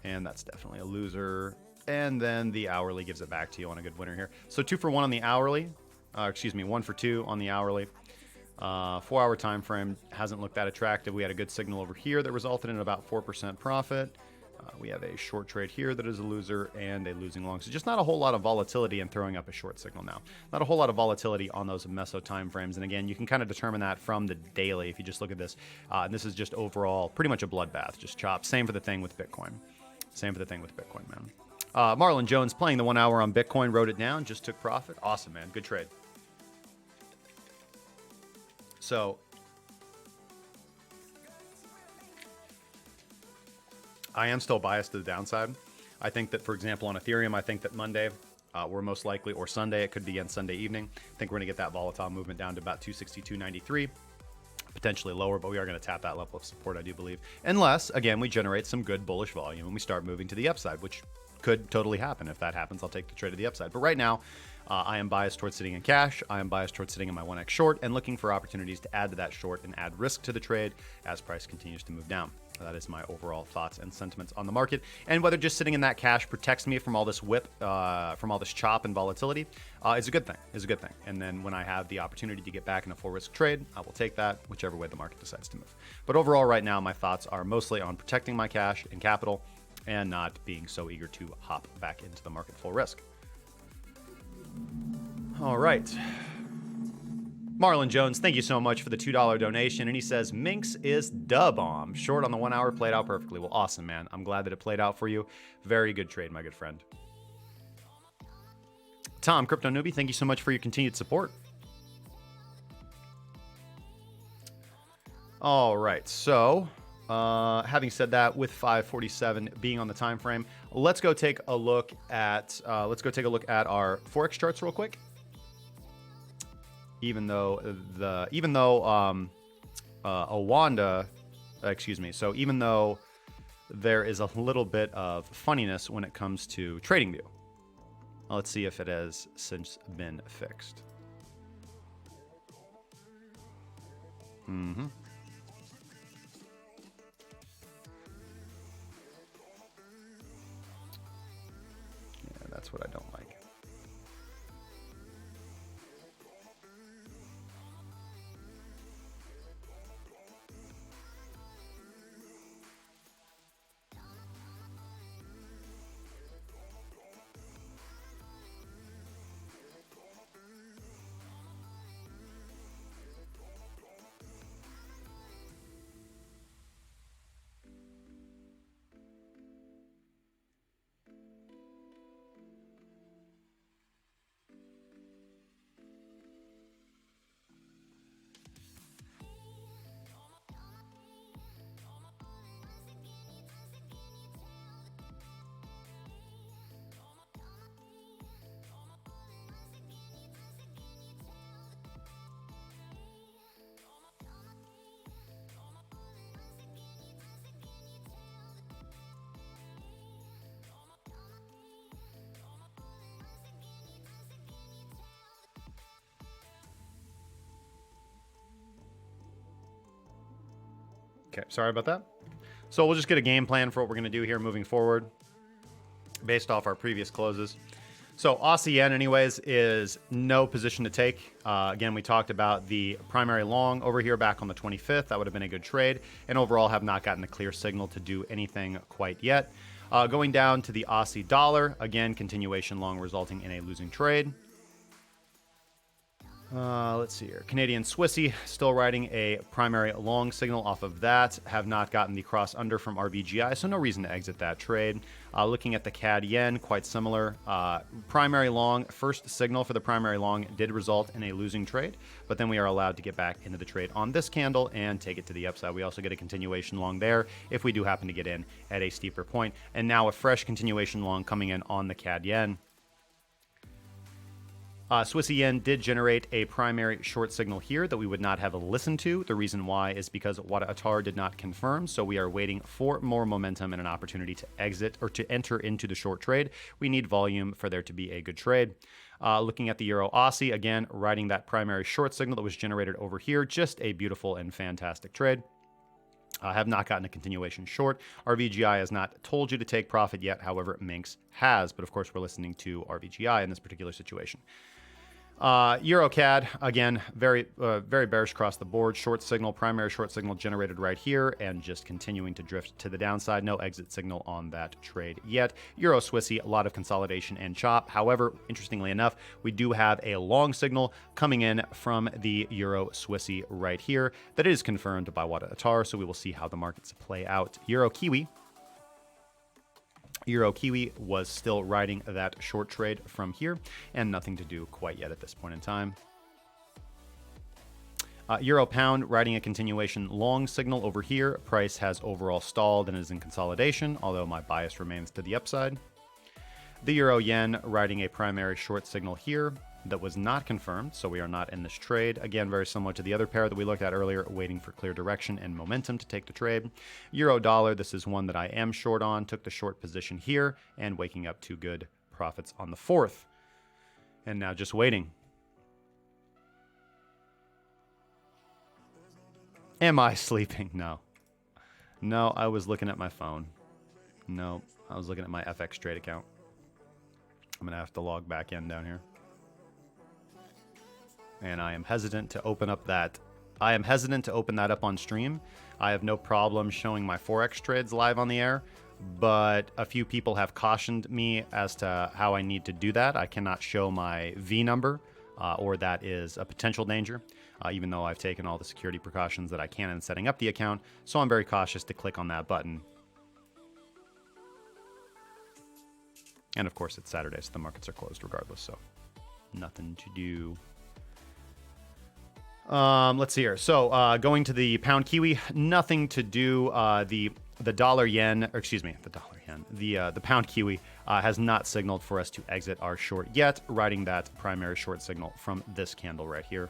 and that's definitely a loser. And then the hourly gives it back to you on a good winner here. So 2 for 1 on the hourly. 1 for 2 on the hourly. 4-hour time frame hasn't looked that attractive. We had a good signal over here that resulted in about 4% profit. We have a short trade here that is a loser and a losing long. So just not a whole lot of volatility in throwing up a short signal now. Not a whole lot of volatility on those meso time frames. And again, you can kind of determine that from the daily if you just look at this. And this is just overall pretty much a bloodbath, just chop. Same for the thing with Bitcoin. Man. Marlon Jones playing the 1 hour on Bitcoin, wrote it down, just took profit. Awesome, man. Good trade. So I am still biased to the downside. I think that, for example, on Ethereum, I think that Monday, we're most likely, or Sunday, it could be on Sunday evening. I think we're going to get that volatile movement down to about 262.93, potentially lower, but we are going to tap that level of support, I do believe. Unless, again, we generate some good bullish volume and we start moving to the upside, which could totally happen. If that happens, I'll take the trade to the upside. But right now, I am biased towards sitting in cash. I am biased towards sitting in my 1x short and looking for opportunities to add to that short and add risk to the trade as price continues to move down. That is my overall thoughts and sentiments on the market. And whether just sitting in that cash protects me from all this whip, from all this chop and volatility, is a good thing. And then when I have the opportunity to get back in a full risk trade, I will take that whichever way the market decides to move. But overall, right now, my thoughts are mostly on protecting my cash and capital and not being so eager to hop back into the market full risk. All right. Marlon Jones, thank you so much for the $2 donation. And he says, Minx is da bomb. Short on the 1 hour, played out perfectly. Well, awesome, man. I'm glad that it played out for you. Very good trade, my good friend. Tom, CryptoNewbie, thank you so much for your continued support. All right, so having said that, with 547 being on the time frame, let's go take a look at our Forex charts real quick. Even though there is a little bit of funniness when it comes to TradingView. Let's see if it has since been fixed. Yeah, that's what I don't like. Okay, sorry about that. So we'll just get a game plan for what we're going to do here moving forward based off our previous closes. So Aussie Yen anyways is no position to take. Again, we talked about the primary long over here back on the 25th. That would have been a good trade. And overall have not gotten a clear signal to do anything quite yet. Going down to the Aussie dollar. Again, continuation long resulting in a losing trade. Let's see here. Canadian Swissy still riding a primary long signal off of that. Have not gotten the cross under from RBGI, so no reason to exit that trade. Looking at the CAD Yen, quite similar. Primary long, first signal for the primary long did result in a losing trade, but then we are allowed to get back into the trade on this candle and take it to the upside. We also get a continuation long there if we do happen to get in at a steeper point. And now a fresh continuation long coming in on the CAD Yen. Swissy Yen did generate a primary short signal here that we would not have listened to. The reason why is because Wada Atar did not confirm, so we are waiting for more momentum and an opportunity to exit or to enter into the short trade. We need volume for there to be a good trade. Looking at the Euro Aussie, again, riding that primary short signal that was generated over here. Just a beautiful and fantastic trade. Have not gotten a continuation short. RVGI has not told you to take profit yet. However, Minx has, but of course we're listening to RVGI in this particular situation. EuroCAD, again, very bearish across the board. Short signal, primary short signal generated right here and just continuing to drift to the downside. No exit signal on that trade yet. Euro Swissy, a lot of consolidation and chop. However, interestingly enough, we do have a long signal coming in from the Euro Swissy right here that is confirmed by Wada Atar, so we will see how the markets play out. Euro Kiwi was still riding that short trade from here and nothing to do quite yet at this point in time. Euro Pound riding a continuation long signal over here. Price has overall stalled and is in consolidation, although my bias remains to the upside. The Euro Yen riding a primary short signal here that was not confirmed, so we are not in this trade. Again, very similar to the other pair that we looked at earlier, waiting for clear direction and momentum to take the trade. Euro Dollar, this is one that I am short on. Took the short position here and waking up to good profits on the 4th. And now just waiting. Am I sleeping? No. No, I was looking at my phone. No, I was looking at my FX trade account. I'm going to have to log back in down here. And I am hesitant to open up that. I am hesitant to open that up on stream. I have no problem showing my Forex trades live on the air. but a few people have cautioned me as to how I need to do that. I cannot show my V number, or that is a potential danger, even though I've taken all the security precautions that I can in setting up the account. So I'm very cautious to click on that button. And of course, it's Saturday, so the markets are closed regardless, so nothing to do. Let's see here. So going to the pound Kiwi, nothing to do. The dollar yen, or excuse me, the dollar yen, the pound Kiwi has not signaled for us to exit our short yet, riding that primary short signal from this candle right here.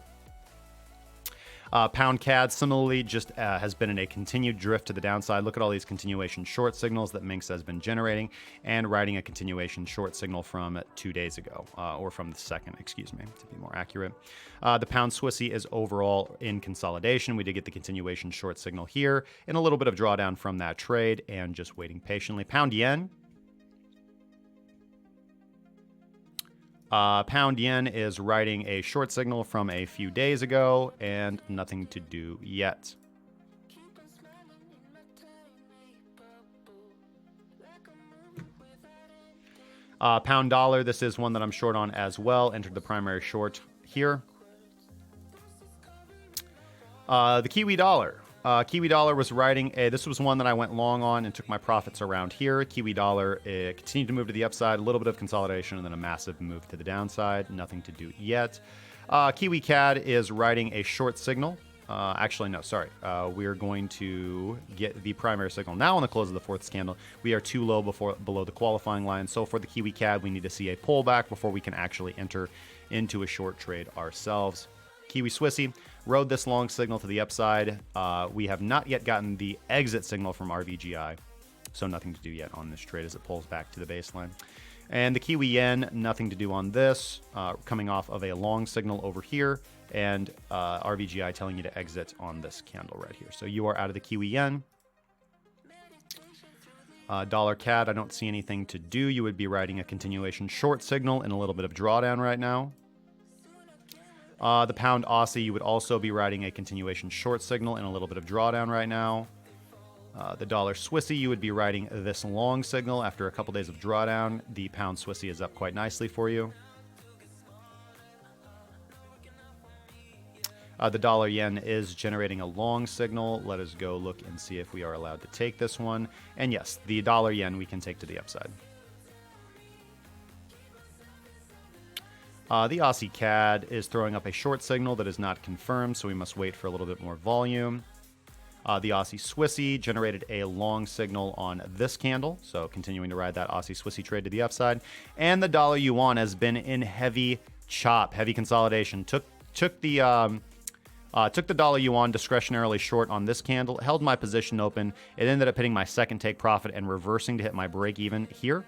Pound CAD similarly just has been in a continued drift to the downside. Look at all these continuation short signals that Minx has been generating and riding a continuation short signal from 2 days ago, or from the 2nd, excuse me, to be more accurate. The pound Swissy is overall in consolidation. We did get the continuation short signal here and a little bit of drawdown from that trade and just waiting patiently. Pound yen. Pound yen is riding a short signal from a few days ago and nothing to do yet. Pound dollar, this is one that I'm short on as well. Entered the primary short here. The Kiwi dollar. Kiwi dollar was riding this was one that I went long on and took my profits around here. Kiwi dollar continued to move to the upside, a little bit of consolidation, and then a massive move to the downside. Nothing to do yet. Kiwi CAD is riding a short signal. Actually, no, sorry. We're going to get the primary signal now on the close of the 4th candle. We are too low below the qualifying line. So for the Kiwi CAD, we need to see a pullback before we can actually enter into a short trade ourselves. Kiwi Swissy rode this long signal to the upside. We have not yet gotten the exit signal from RVGI, so nothing to do yet on this trade as it pulls back to the baseline. And the Kiwi Yen, nothing to do on this, coming off of a long signal over here, and RVGI telling you to exit on this candle right here. So you are out of the Kiwi Yen. Dollar CAD, I don't see anything to do. You would be riding a continuation short signal and a little bit of drawdown right now. The pound Aussie, you would also be riding a continuation short signal and a little bit of drawdown right now. The dollar Swissy, you would be riding this long signal after a couple days of drawdown. The pound Swissy is up quite nicely for you. The dollar yen is generating a long signal. Let us go look and see if we are allowed to take this one. And yes, the dollar yen we can take to the upside. The Aussie CAD is throwing up a short signal that is not confirmed, so we must wait for a little bit more volume. The Aussie Swissy generated a long signal on this candle, so continuing to ride that Aussie Swissy trade to the upside. And the dollar yuan has been in heavy chop, heavy consolidation. Took the dollar yuan discretionarily short on this candle, held my position open. It ended up hitting my second take profit and reversing to hit my break even here.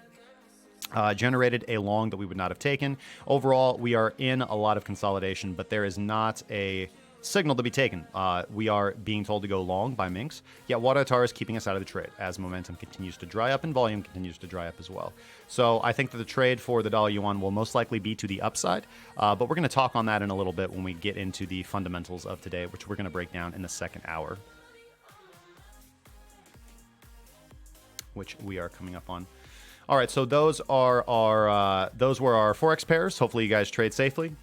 Generated a long that we would not have taken. Overall, we are in a lot of consolidation, but there is not a signal to be taken. We are being told to go long by Minx, yet Wadatar is keeping us out of the trade as momentum continues to dry up and volume continues to dry up as well. So I think that the trade for the dollar yuan will most likely be to the upside, but we're going to talk on that in a little bit when we get into the fundamentals of today, which we're going to break down in the second hour, which we are coming up on. All right, so those are our those were our Forex pairs. Hopefully you guys trade safely.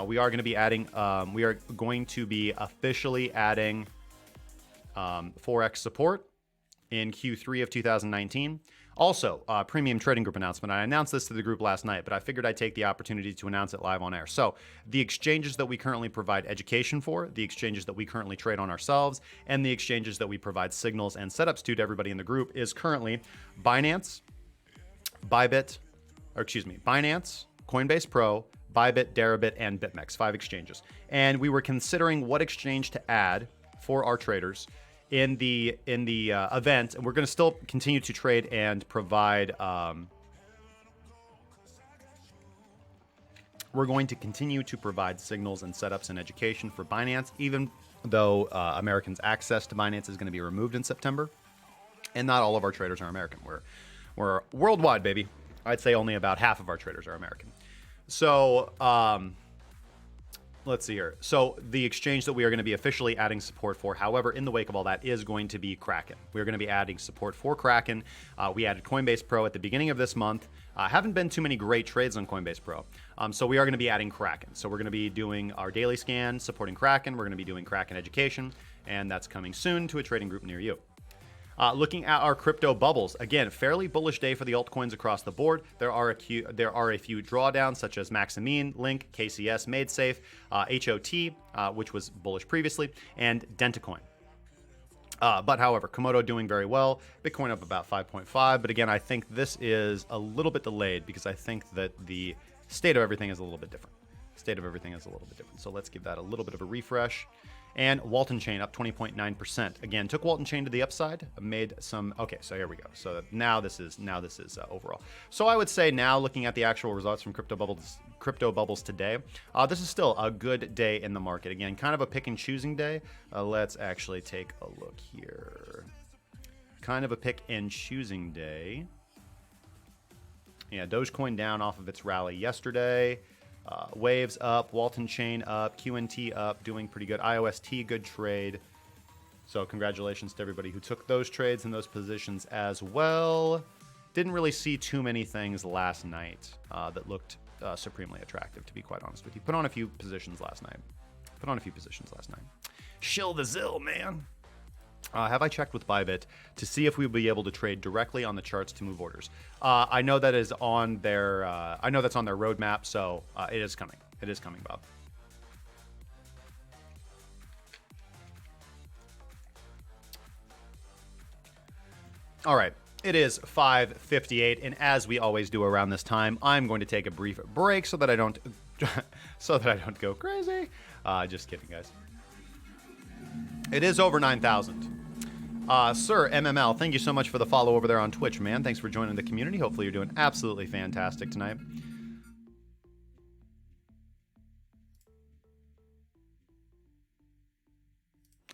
We are going to be adding, we are going to be officially adding Forex support in Q3 of 2019. Also, premium trading group announcement. I announced this to the group last night, but I figured I'd take the opportunity to announce it live on air. So the exchanges that we currently provide education for, the exchanges that we currently trade on ourselves, and the exchanges that we provide signals and setups to everybody in the group is currently Binance, Binance, Coinbase Pro, ByBit, Deribit, and BitMEX, 5 exchanges. And we were considering what exchange to add for our traders in the event, and we're going to still continue to trade and provide. We're going to continue to provide signals and setups and education for Binance, even though Americans' access to Binance is going to be removed in September. And not all of our traders are American. We're worldwide, baby. I'd say only about half of our traders are American. So let's see here. So the exchange that we are going to be officially adding support for, however, in the wake of all that, is going to be Kraken. We're going to be adding support for Kraken. We added Coinbase Pro at the beginning of this month. Haven't been too many great trades on Coinbase Pro. So we are going to be adding Kraken. So we're going to be doing our daily scan supporting Kraken. We're going to be doing Kraken education, and that's coming soon to a trading group near you. Looking at our crypto bubbles, again, fairly bullish day for the altcoins across the board. There are a few drawdowns such as Maximine, Link, KCS, MadeSafe, HOT, which was bullish previously, and Dentacoin. But however, Komodo doing very well. Bitcoin up about 5.5. But again, I think this is a little bit delayed because I think that the state of everything is a little bit different. So let's give that a little bit of a refresh. And Walton Chain up 20.9%. Again, took Walton Chain to the upside, made some. Okay, so here we go. So now this is overall. So I would say now, looking at the actual results from crypto bubbles today, this is still a good day in the market. Again, kind of a pick and choosing day. Let's actually take a look here. Kind of a pick and choosing day. Yeah, Dogecoin down off of its rally yesterday. Waves up, Walton Chain up, QNT up, doing pretty good. IOST, good trade. So congratulations to everybody who took those trades and those positions as well. Didn't really see too many things last night that looked supremely attractive, to be quite honest with you. Put on a few positions last night. Shill the zill, man. Have I checked with ByBit to see if we'll be able to trade directly on the charts to move orders? I know that is on their. I know that's on their roadmap, so it is coming. It is coming, Bob. All right. It is 5:58, and as we always do around this time, I'm going to take a brief break so that I don't go crazy. Just kidding, guys. It is over 9,000. Sir MML, thank you so much for the follow over there on Twitch, man. Thanks for joining the community. Hopefully you're doing absolutely fantastic tonight.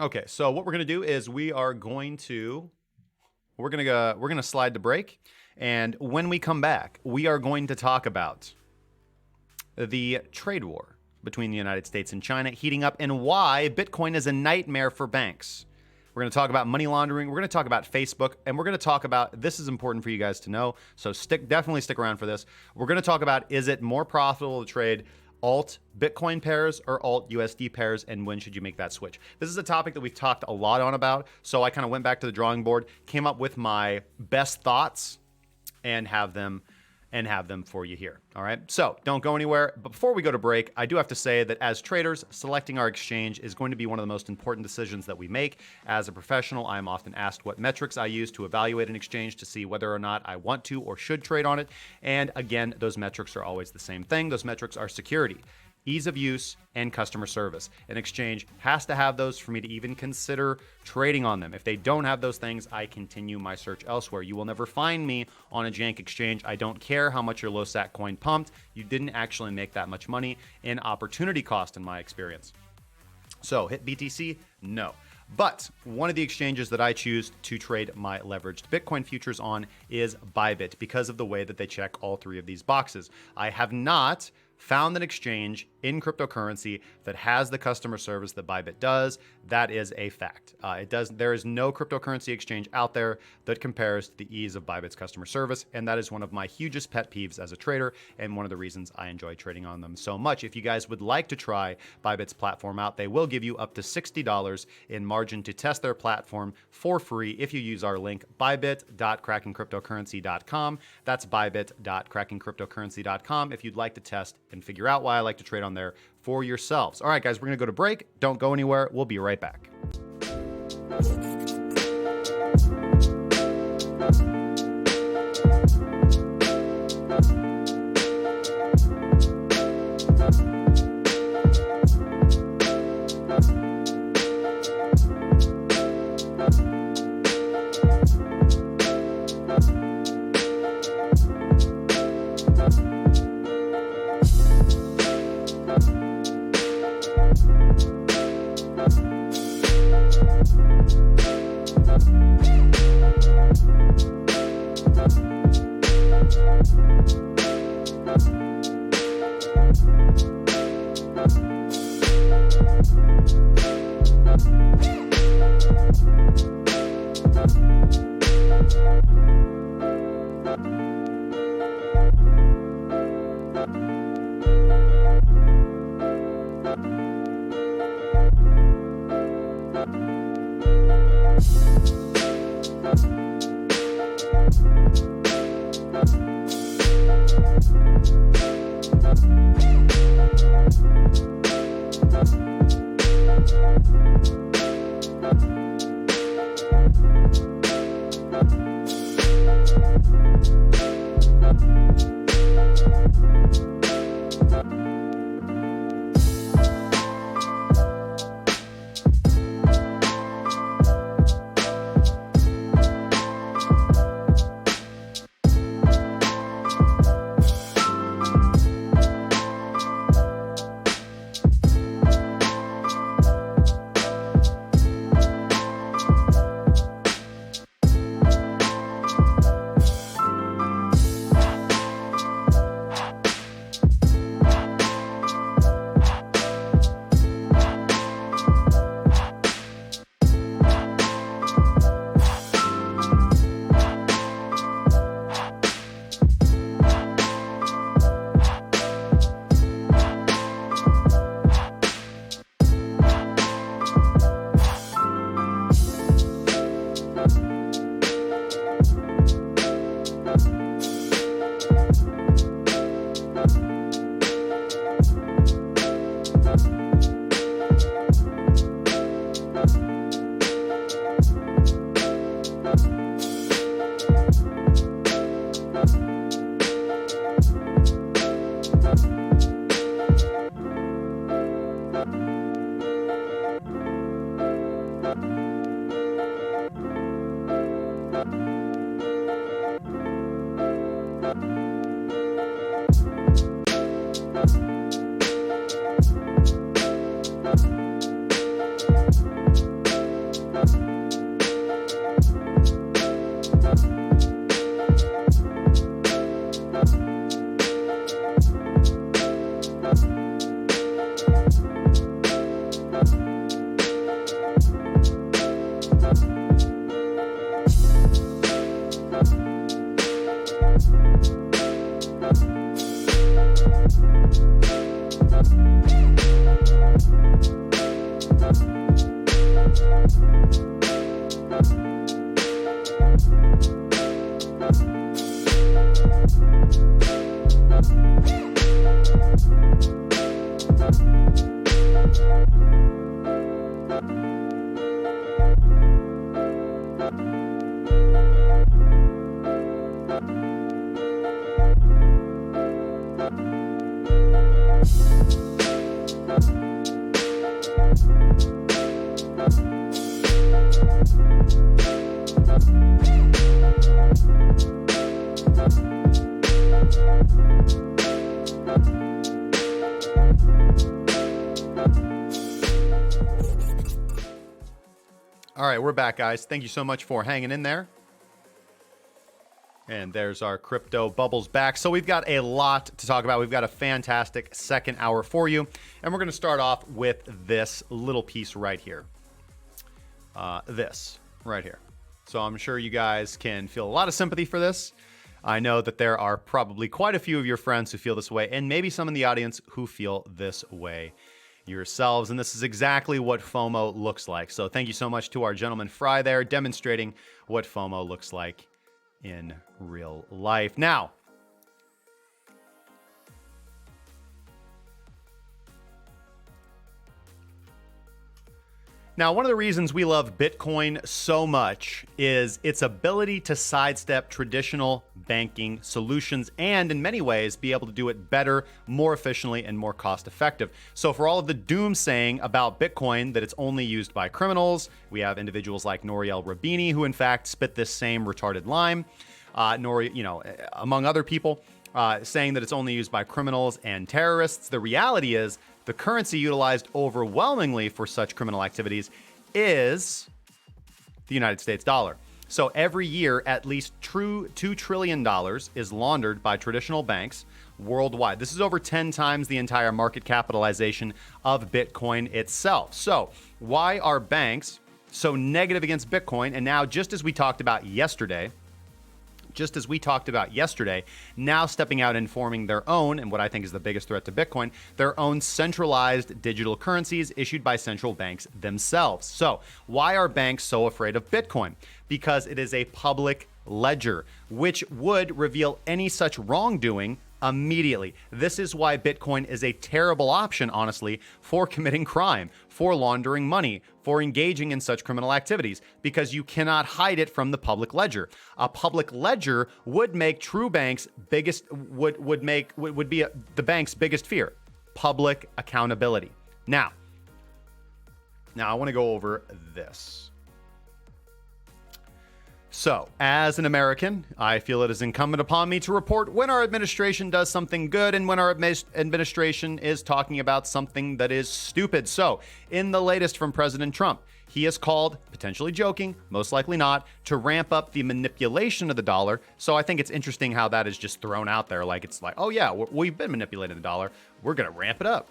Okay, so what we're gonna do is we're gonna slide to break, and when we come back, we are going to talk about the trade war between the United States and China heating up and why Bitcoin is a nightmare for banks. We're going to talk about money laundering. We're going to talk about Facebook, and we're going to talk about, this is important for you guys to know, so definitely stick around for this. We're going to talk about, is it more profitable to trade alt Bitcoin pairs or alt USD pairs, and when should you make that switch? This is a topic that we've talked a lot on about, so I kind of went back to the drawing board, came up with my best thoughts, and have them for you here. All right, so don't go anywhere. But before we go to break, I do have to say that as traders, selecting our exchange is going to be one of the most important decisions that we make. As a professional, I am often asked what metrics I use to evaluate an exchange to see whether or not I want to or should trade on it. And again, those metrics are always the same thing. Those metrics are security, ease of use, and customer service. An exchange has to have those for me to even consider trading on them. If they don't have those things, I continue my search elsewhere. You will never find me on a jank exchange. I don't care how much your low sat coin pumped. You didn't actually make that much money in opportunity cost, in my experience. So hit BTC? No. But one of the exchanges that I choose to trade my leveraged Bitcoin futures on is ByBit because of the way that they check all three of these boxes. I have not found an exchange in cryptocurrency that has the customer service that ByBit does. That is a fact. There is no cryptocurrency exchange out there that compares to the ease of ByBit's customer service, and that is one of my hugest pet peeves as a trader, and one of the reasons I enjoy trading on them so much. If you guys would like to try ByBit's platform out, they will give you up to $60 in margin to test their platform for free if you use our link bybit.krakencryptocurrency.com. That's bybit.krakencryptocurrency.com if you'd like to test and figure out why I like to trade on there for yourselves. All right, guys, we're going to go to break. Don't go anywhere. We'll be right back. All right, we're back, guys. Thank you so much for hanging in there. And there's our crypto bubbles back. So we've got a lot to talk about. We've got a fantastic second hour for you. And we're going to start off with this little piece right here. This right here. So I'm sure you guys can feel a lot of sympathy for this. I know that there are probably quite a few of your friends who feel this way, and maybe some in the audience who feel this way yourselves. And this is exactly what FOMO looks like. So thank you so much to our gentleman Fry there, demonstrating what FOMO looks like in real life. Now, one of the reasons we love Bitcoin so much is its ability to sidestep traditional banking solutions and, in many ways, be able to do it better, more efficiently, and more cost-effective. So for all of the doom-saying about Bitcoin, that it's only used by criminals, we have individuals like Nouriel Roubini, who in fact spit this same retarded line, among other people, saying that it's only used by criminals and terrorists. The reality is, the currency utilized overwhelmingly for such criminal activities is the United States dollar. So every year, at least $2 trillion is laundered by traditional banks worldwide. This is over 10 times the entire market capitalization of Bitcoin itself. So why are banks so negative against Bitcoin? And now, just as we talked about yesterday, now stepping out and forming their own, and what I think is the biggest threat to Bitcoin, their own centralized digital currencies issued by central banks themselves. So why are banks so afraid of Bitcoin? Because it is a public ledger, which would reveal any such wrongdoing immediately. This is why Bitcoin is a terrible option, honestly, for committing crime, for laundering money, for engaging in such criminal activities, because you cannot hide it from the public ledger. A public ledger would make true banks would be the bank's biggest fear: public accountability. Now I want to go over this. So, as an American, I feel it is incumbent upon me to report when our administration does something good and when our administration is talking about something that is stupid. So, in the latest from President Trump, he has called, potentially joking, most likely not, to ramp up the manipulation of the dollar. So I think it's interesting how that is just thrown out there. Like, it's like, oh yeah, we've been manipulating the dollar. We're going to ramp it up.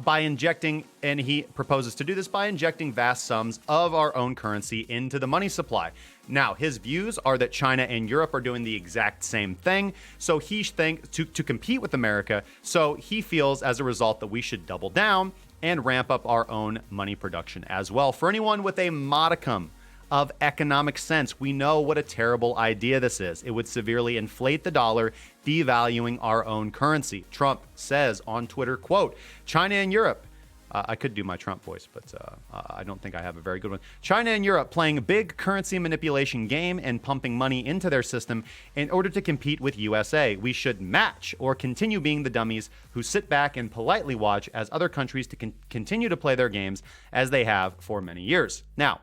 By injecting, and he proposes to do this by injecting vast sums of our own currency into the money supply. Now, his views are that China and Europe are doing the exact same thing. So he thinks to compete with America. So he feels as a result that we should double down and ramp up our own money production as well. For anyone with a modicum of economic sense, we know what a terrible idea this is. It would severely inflate the dollar, devaluing our own currency. Trump says on Twitter, quote, China and Europe, I could do my Trump voice, but I don't think I have a very good one. China and Europe playing a big currency manipulation game and pumping money into their system in order to compete with USA. We should match or continue being the dummies who sit back and politely watch as other countries continue to play their games as they have for many years. Now,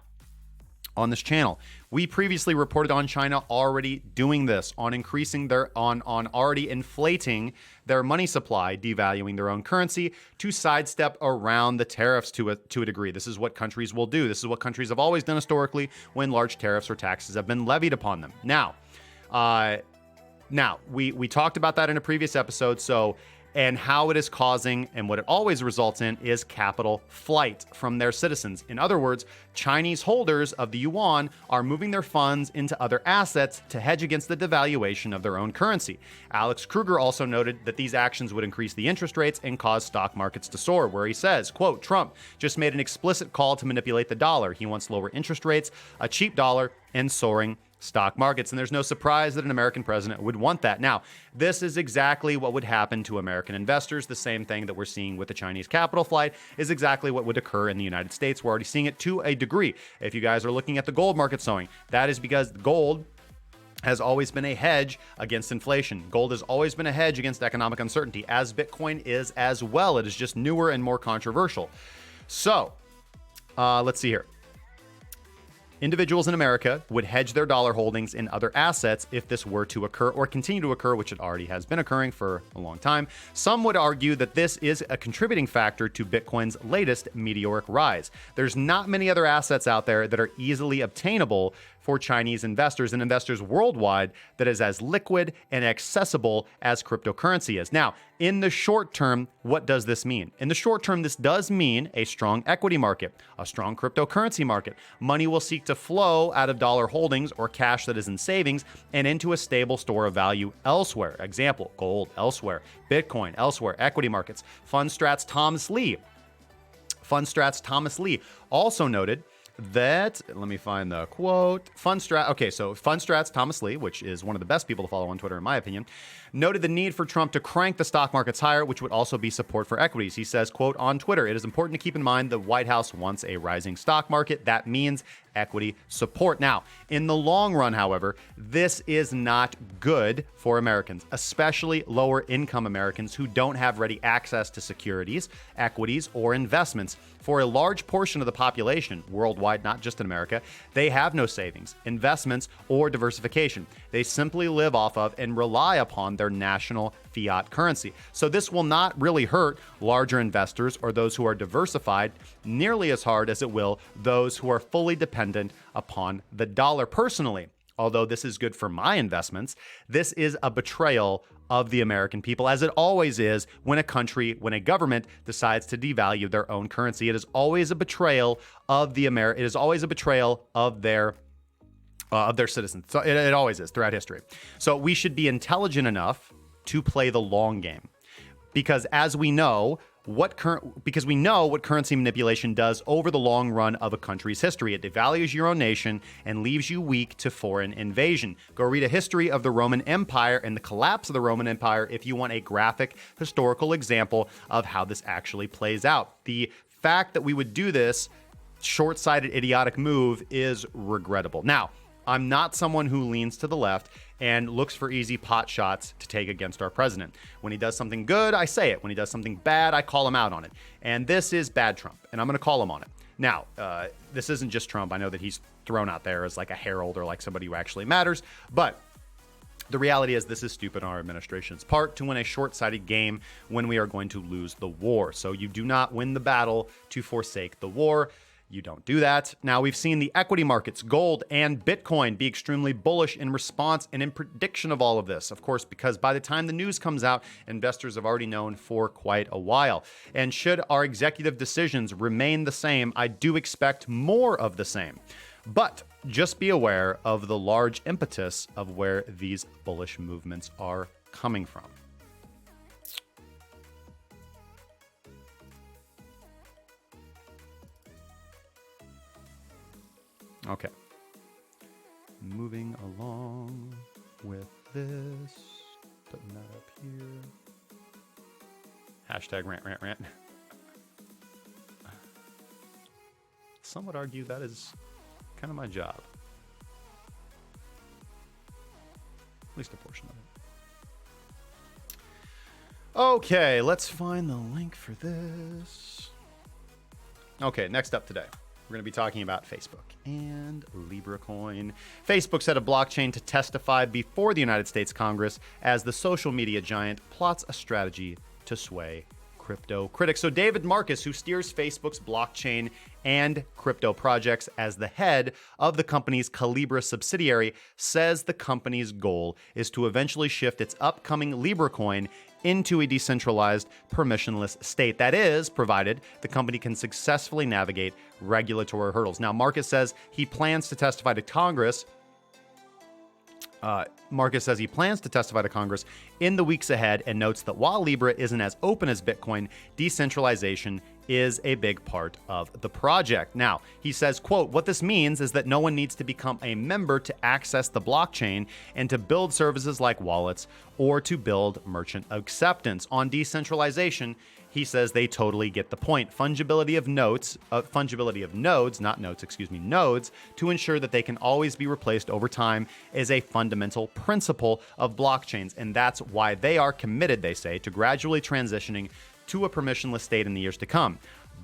on this channel, we previously reported on China already doing this, on increasing on already inflating their money supply, devaluing their own currency to sidestep around the tariffs to a degree. This is what countries will do. This is what countries have always done historically when large tariffs or taxes have been levied upon them. Now, we talked about that in a previous episode. And how it is causing, and what it always results in, is capital flight from their citizens. In other words, Chinese holders of the yuan are moving their funds into other assets to hedge against the devaluation of their own currency. Alex Kruger also noted that these actions would increase the interest rates and cause stock markets to soar, where he says, quote, Trump just made an explicit call to manipulate the dollar. He wants lower interest rates, a cheap dollar, and soaring stock markets. And there's no surprise that an American president would want that. Now, this is exactly what would happen to American investors. The same thing that we're seeing with the Chinese capital flight is exactly what would occur in the United States. We're already seeing it to a degree. If you guys are looking at the gold market sewing, that is because gold has always been a hedge against inflation. Gold has always been a hedge against economic uncertainty, as Bitcoin is as well. It is just newer and more controversial. So, let's see here. Individuals in America would hedge their dollar holdings in other assets if this were to occur or continue to occur, which it already has been occurring for a long time. Some would argue that this is a contributing factor to Bitcoin's latest meteoric rise. There's not many other assets out there that are easily obtainable for Chinese investors and investors worldwide that is as liquid and accessible as cryptocurrency is. Now, in the short term, what does this mean? In the short term, this does mean a strong equity market, a strong cryptocurrency market. Money will seek to flow out of dollar holdings or cash that is in savings and into a stable store of value elsewhere. Example, gold elsewhere, Bitcoin elsewhere, equity markets. Fundstrat's Thomas Lee also noted that, let me find the quote, Fundstrat's Thomas Lee, which is one of the best people to follow on Twitter in my opinion, noted the need for Trump to crank the stock markets higher, which would also be support for equities. He says, quote, on Twitter, it is important to keep in mind the White House wants a rising stock market. That means equity support. Now, in the long run, however, this is not good for Americans, especially lower income Americans who don't have ready access to securities, equities, or investments. For a large portion of the population worldwide, not just in America, they have no savings, investments, or diversification. They simply live off of and rely upon their national fiat currency. So this will not really hurt larger investors or those who are diversified nearly as hard as it will those who are fully dependent upon the dollar. Personally, although this is good for my investments, this is a betrayal of the American people, as it always is when a government decides to devalue their own currency. It is always a betrayal of it is always a betrayal of their citizens. So it always is throughout history. So we should be intelligent enough to play the long game, because we know what currency manipulation does over the long run of a country's history. It devalues your own nation and leaves you weak to foreign invasion. Go read a history of the Roman Empire and the collapse of the Roman Empire if you want a graphic historical example of how this actually plays out. The fact that we would do this short-sighted, idiotic move is regrettable. Now, I'm not someone who leans to the left and looks for easy pot shots to take against our president. When he does something good, I say it. When he does something bad, I call him out on it. And this is bad Trump, and I'm going to call him on it. Now, this isn't just Trump. I know that he's thrown out there as like a herald or like somebody who actually matters, but the reality is this is stupid on our administration's part to win a short-sighted game when we are going to lose the war. So you do not win the battle to forsake the war. You don't do that. Now, we've seen the equity markets, gold and Bitcoin, be extremely bullish in response and in prediction of all of this. Of course, because by the time the news comes out, investors have already known for quite a while. And should our executive decisions remain the same, I do expect more of the same. But just be aware of the large impetus of where these bullish movements are coming from. Okay. Moving along with this. Putting that up here. Hashtag rant. Some would argue that is kind of my job. At least a portion of it. Okay, let's find the link for this. Okay, next up today, we're going to be talking about Facebook and Libra coin. Facebook set a blockchain to testify before the United States Congress as the social media giant plots a strategy to sway crypto critics. So David Marcus, who steers Facebook's blockchain and crypto projects as the head of the company's Calibra subsidiary, says the company's goal is to eventually shift its upcoming Libra coin into a decentralized, permissionless state. That is, provided the company can successfully navigate regulatory hurdles. Now, Marcus says he plans to testify to Congress. Marcus says he plans to testify to Congress in the weeks ahead and notes that while Libra isn't as open as Bitcoin, decentralization is a big part of the project. Now, he says, quote, "What this means is that no one needs to become a member to access the blockchain and to build services like wallets or to build merchant acceptance. On decentralization, he says they totally get the point. Fungibility of nodes, nodes, to ensure that they can always be replaced over time is a fundamental principle of blockchains. And that's why they are committed, they say, to gradually transitioning to a permissionless state in the years to come.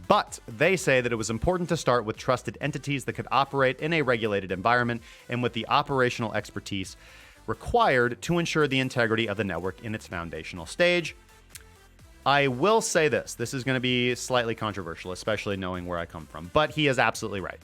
But they say that it was important to start with trusted entities that could operate in a regulated environment and with the operational expertise required to ensure the integrity of the network in its foundational stage." I will say this is going to be slightly controversial, especially knowing where I come from, but he is absolutely right.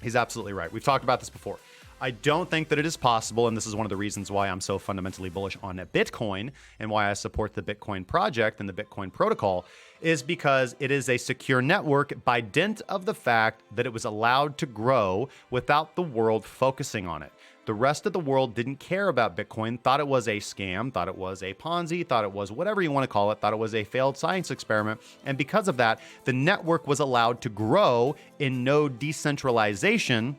He's absolutely right. We've talked about this before. I don't think that it is possible, and this is one of the reasons why I'm so fundamentally bullish on Bitcoin and why I support the Bitcoin project and the Bitcoin protocol, is because it is a secure network by dint of the fact that it was allowed to grow without the world focusing on it. The rest of the world didn't care about Bitcoin, thought it was a scam, thought it was a Ponzi, thought it was whatever you want to call it, thought it was a failed science experiment. And because of that, the network was allowed to grow in no decentralization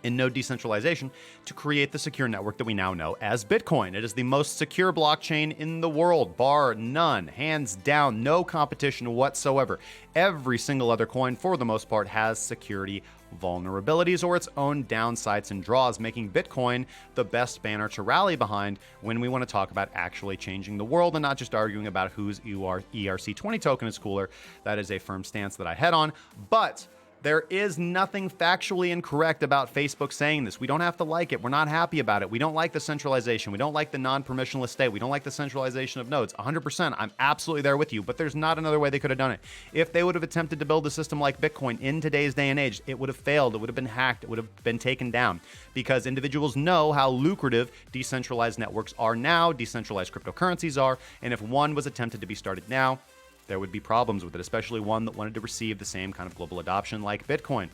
to create the secure network that we now know as Bitcoin. It is the most secure blockchain in the world, bar none, hands down, no competition whatsoever. Every single other coin, for the most part, has security vulnerabilities or its own downsides and draws, making Bitcoin the best banner to rally behind when we want to talk about actually changing the world and not just arguing about whose ERC20 token is cooler. That is a firm stance that I head on. But There is nothing factually incorrect about Facebook saying this. We don't have to like it. We're not happy about it. We don't like the centralization. We don't like the non-permissionless state. We don't like the centralization of nodes. 100%, I'm absolutely there with you, but there's not another way they could have done it. If they would have attempted to build a system like Bitcoin in today's day and age, it would have failed. It would have been hacked. It would have been taken down because individuals know how lucrative decentralized networks are now, decentralized cryptocurrencies are, and if one was attempted to be started now, there would be problems with it, especially one that wanted to receive the same kind of global adoption like Bitcoin.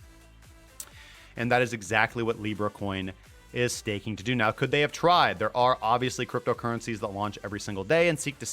And that is exactly what Libra Coin is staking to do. Now, could they have tried? There are obviously cryptocurrencies that launch every single day and seek to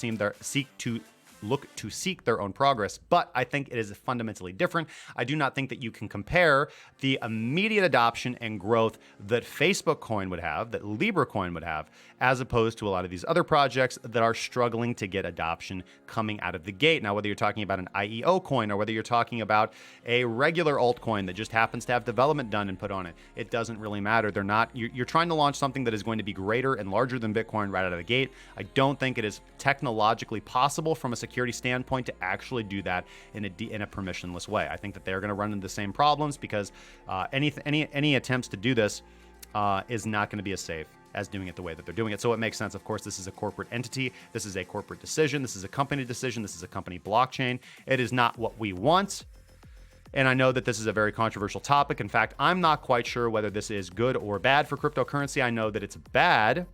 seek their own progress, but I think it is fundamentally different. I do not think that you can compare the immediate adoption and growth that Facebook Coin would have, that Libra Coin would have, as opposed to a lot of these other projects that are struggling to get adoption coming out of the gate. Now, whether you're talking about an IEO coin or whether you're talking about a regular altcoin that just happens to have development done and put on it, it doesn't really matter. They're not, you're trying to launch something that is going to be greater and larger than Bitcoin right out of the gate. I don't think it is technologically possible from a security standpoint to actually do that in a permissionless way. I think that they're going to run into the same problems because any attempts to do this is not going to be as safe as doing it the way that they're doing it. So it makes sense. Of course, this is a corporate entity. This is a corporate decision. This is a company decision. This is a company blockchain. It is not what we want. And I know that this is a very controversial topic. In fact, I'm not quite sure whether this is good or bad for cryptocurrency. I know that it's bad.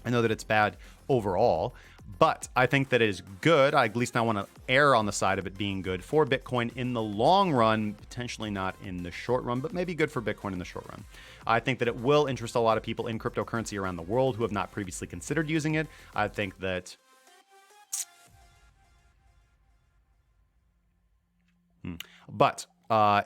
I know that it's bad overall, but I think that it is good. At least I want to err on the side of it being good for Bitcoin in the long run, potentially not in the short run, but maybe good for Bitcoin in the short run. I think that it will interest a lot of people in cryptocurrency around the world who have not previously considered using it. I think that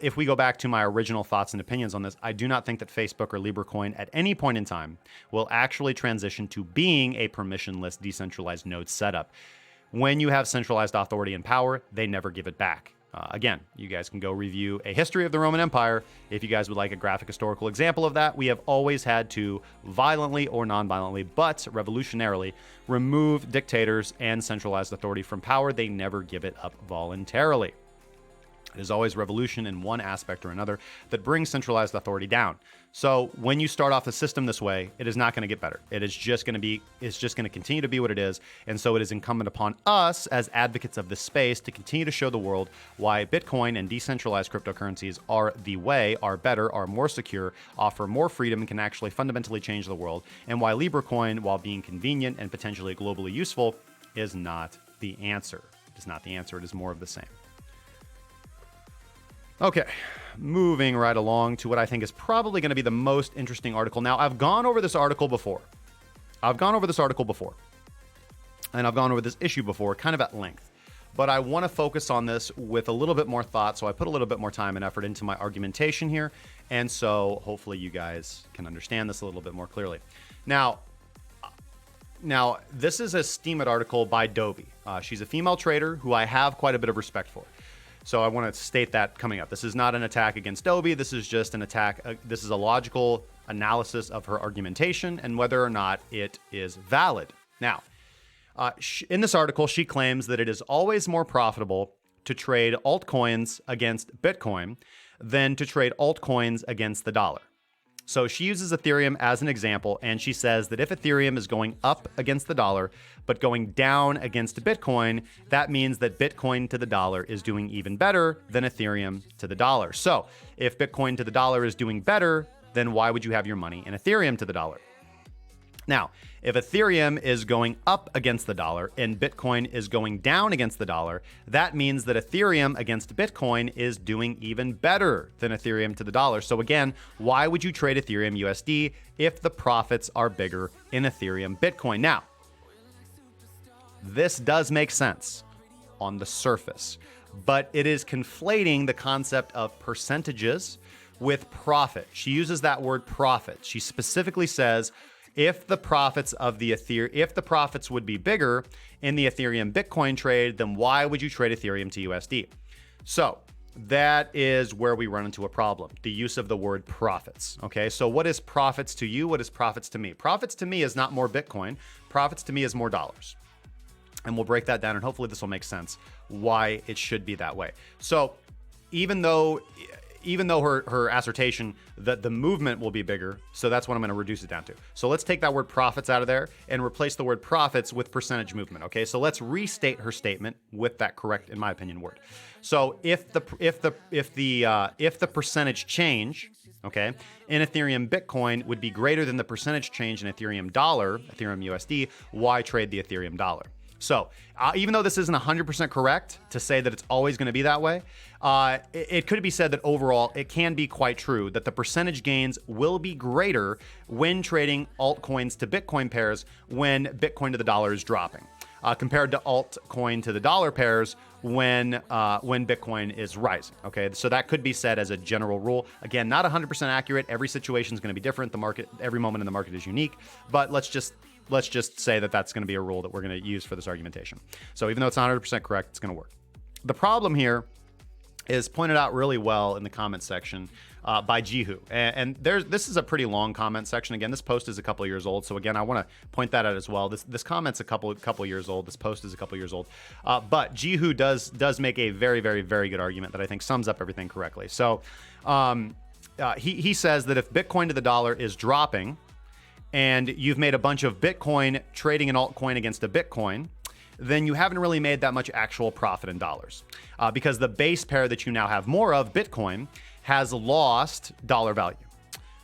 if we go back to my original thoughts and opinions on this, I do not think that Facebook or Libra Coin at any point in time will actually transition to being a permissionless decentralized node setup. When you have centralized authority and power, they never give it back. Again, you guys can go review a history of the Roman Empire. If you guys would like a graphic historical example of that, we have always had to violently or non-violently, but revolutionarily, remove dictators and centralized authority from power. They never give it up voluntarily. It is always revolution in one aspect or another that brings centralized authority down. So when you start off the system this way, it is not going to get better. It is just going to continue to be what it is. And so it is incumbent upon us as advocates of this space to continue to show the world why Bitcoin and decentralized cryptocurrencies are the way, are better, are more secure, offer more freedom, and can actually fundamentally change the world. And why Libra Coin, while being convenient and potentially globally useful, is not the answer. It is not the answer. It is more of the same. Okay, moving right along to what I think is probably going to be the most interesting article. Now, I've gone over this article before. And I've gone over this issue before, kind of at length. But I want to focus on this with a little bit more thought, so I put a little bit more time and effort into my argumentation here. And so hopefully you guys can understand this a little bit more clearly. Now, this is a Steemit article by Dobie. She's a female trader who I have quite a bit of respect for. So I want to state that coming up. This is not an attack against Dobie. This is just an attack. This is a logical analysis of her argumentation and whether or not it is valid. Now, in this article, she claims that it is always more profitable to trade altcoins against Bitcoin than to trade altcoins against the dollar. So she uses Ethereum as an example, and she says that if Ethereum is going up against the dollar, but going down against Bitcoin, that means that Bitcoin to the dollar is doing even better than Ethereum to the dollar. So if Bitcoin to the dollar is doing better, then why would you have your money in Ethereum to the dollar? Now, if Ethereum is going up against the dollar and Bitcoin is going down against the dollar, that means that Ethereum against Bitcoin is doing even better than Ethereum to the dollar. So again, why would you trade Ethereum USD if the profits are bigger in Ethereum Bitcoin? Now, this does make sense on the surface, but it is conflating the concept of percentages with profit. She uses that word profit. She specifically says, if the profits would be bigger in the Ethereum Bitcoin trade, then why would you trade Ethereum to USD? So that is where we run into a problem, the use of the word profits. Okay, so what is profits to you? What is profits to me? Profits to me is not more Bitcoin. Profits to me is more dollars. And we'll break that down, and hopefully this will make sense why it should be that way. So even though even though her assertion that the movement will be bigger, so that's what I'm going to reduce it down to. So let's take that word profits out of there and replace the word profits with percentage movement. Okay, so let's restate her statement with that correct, in my opinion, word. So if the percentage change, okay, in Ethereum Bitcoin would be greater than the percentage change in Ethereum dollar, Ethereum USD, why trade the Ethereum dollar? So even though this isn't 100% correct to say that it's always going to be that way, it could be said that overall it can be quite true that the percentage gains will be greater when trading altcoins to Bitcoin pairs when Bitcoin to the dollar is dropping, compared to altcoin to the dollar pairs when Bitcoin is rising. Okay, so that could be said as a general rule. Again, not 100% accurate. Every situation is going to be different. The market, every moment in the market is unique. But let's just say that that's going to be a rule that we're going to use for this argumentation. So even though it's not 100% correct, it's going to work. The problem here is pointed out really well in the comment section by Jihu. And this is a pretty long comment section. Again, this post is a couple of years old. So again, I want to point that out as well. This comment's a couple of years old. This post is a couple of years old. But Jihu does make a very, very, very good argument that I think sums up everything correctly. So he says that if Bitcoin to the dollar is dropping, and you've made a bunch of Bitcoin trading an altcoin against a Bitcoin, then you haven't really made that much actual profit in dollars, because the base pair that you now have more of, Bitcoin, has lost dollar value.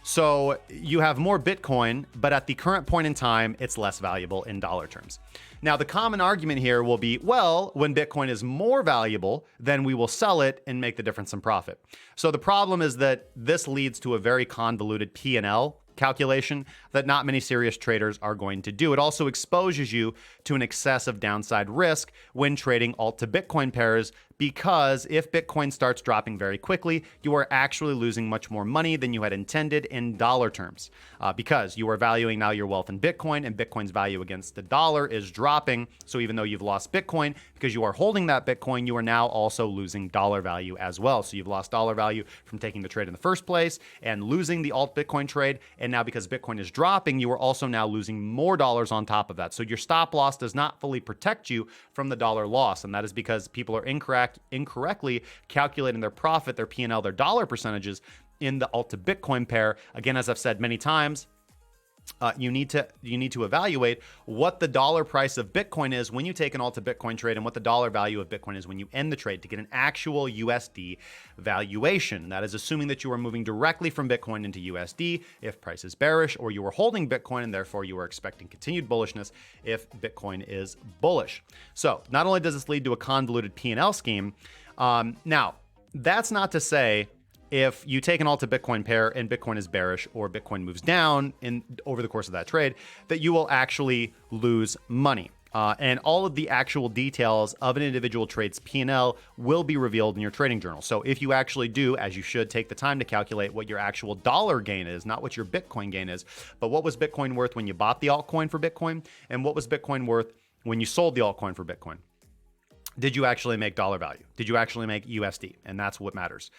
So you have more Bitcoin, but at the current point in time, it's less valuable in dollar terms. Now, the common argument here will be, well, when Bitcoin is more valuable, then we will sell it and make the difference in profit. So the problem is that this leads to a very convoluted P&L calculation that not many serious traders are going to do. It also exposes you to an excessive downside risk when trading alt to Bitcoin pairs, because if Bitcoin starts dropping very quickly, you are actually losing much more money than you had intended in dollar terms, because you are valuing now your wealth in Bitcoin, and Bitcoin's value against the dollar is dropping. So even though you've lost Bitcoin, because you are holding that Bitcoin, you are now also losing dollar value as well. So you've lost dollar value from taking the trade in the first place and losing the alt Bitcoin trade. And now because Bitcoin is dropping, you are also now losing more dollars on top of that. So your stop loss does not fully protect you from the dollar loss. And that is because people are incorrectly calculating their profit, their P&L, their dollar percentages in the alt to Bitcoin pair. Again, as I've said many times, you need to evaluate what the dollar price of Bitcoin is when you take an alt to Bitcoin trade, and what the dollar value of Bitcoin is when you end the trade, to get an actual USD valuation. That is assuming that you are moving directly from Bitcoin into USD if price is bearish, or you are holding Bitcoin and therefore you are expecting continued bullishness if Bitcoin is bullish. So not only does this lead to a convoluted P&L scheme, now that's not to say if you take an alt to Bitcoin pair and Bitcoin is bearish, or Bitcoin moves down over the course of that trade, that you will actually lose money. And all of the actual details of an individual trade's P&L will be revealed in your trading journal. So if you actually do, as you should, take the time to calculate what your actual dollar gain is, not what your Bitcoin gain is, but what was Bitcoin worth when you bought the altcoin for Bitcoin, and what was Bitcoin worth when you sold the altcoin for Bitcoin? Did you actually make dollar value? Did you actually make USD? And that's what matters.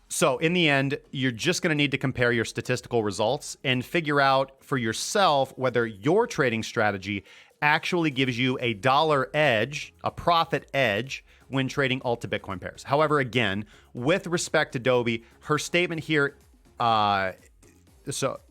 So in the end, you're just going to need to compare your statistical results and figure out for yourself whether your trading strategy actually gives you a dollar edge, a profit edge, when trading alt to Bitcoin pairs. However, again, with respect to Adobe, her statement here, so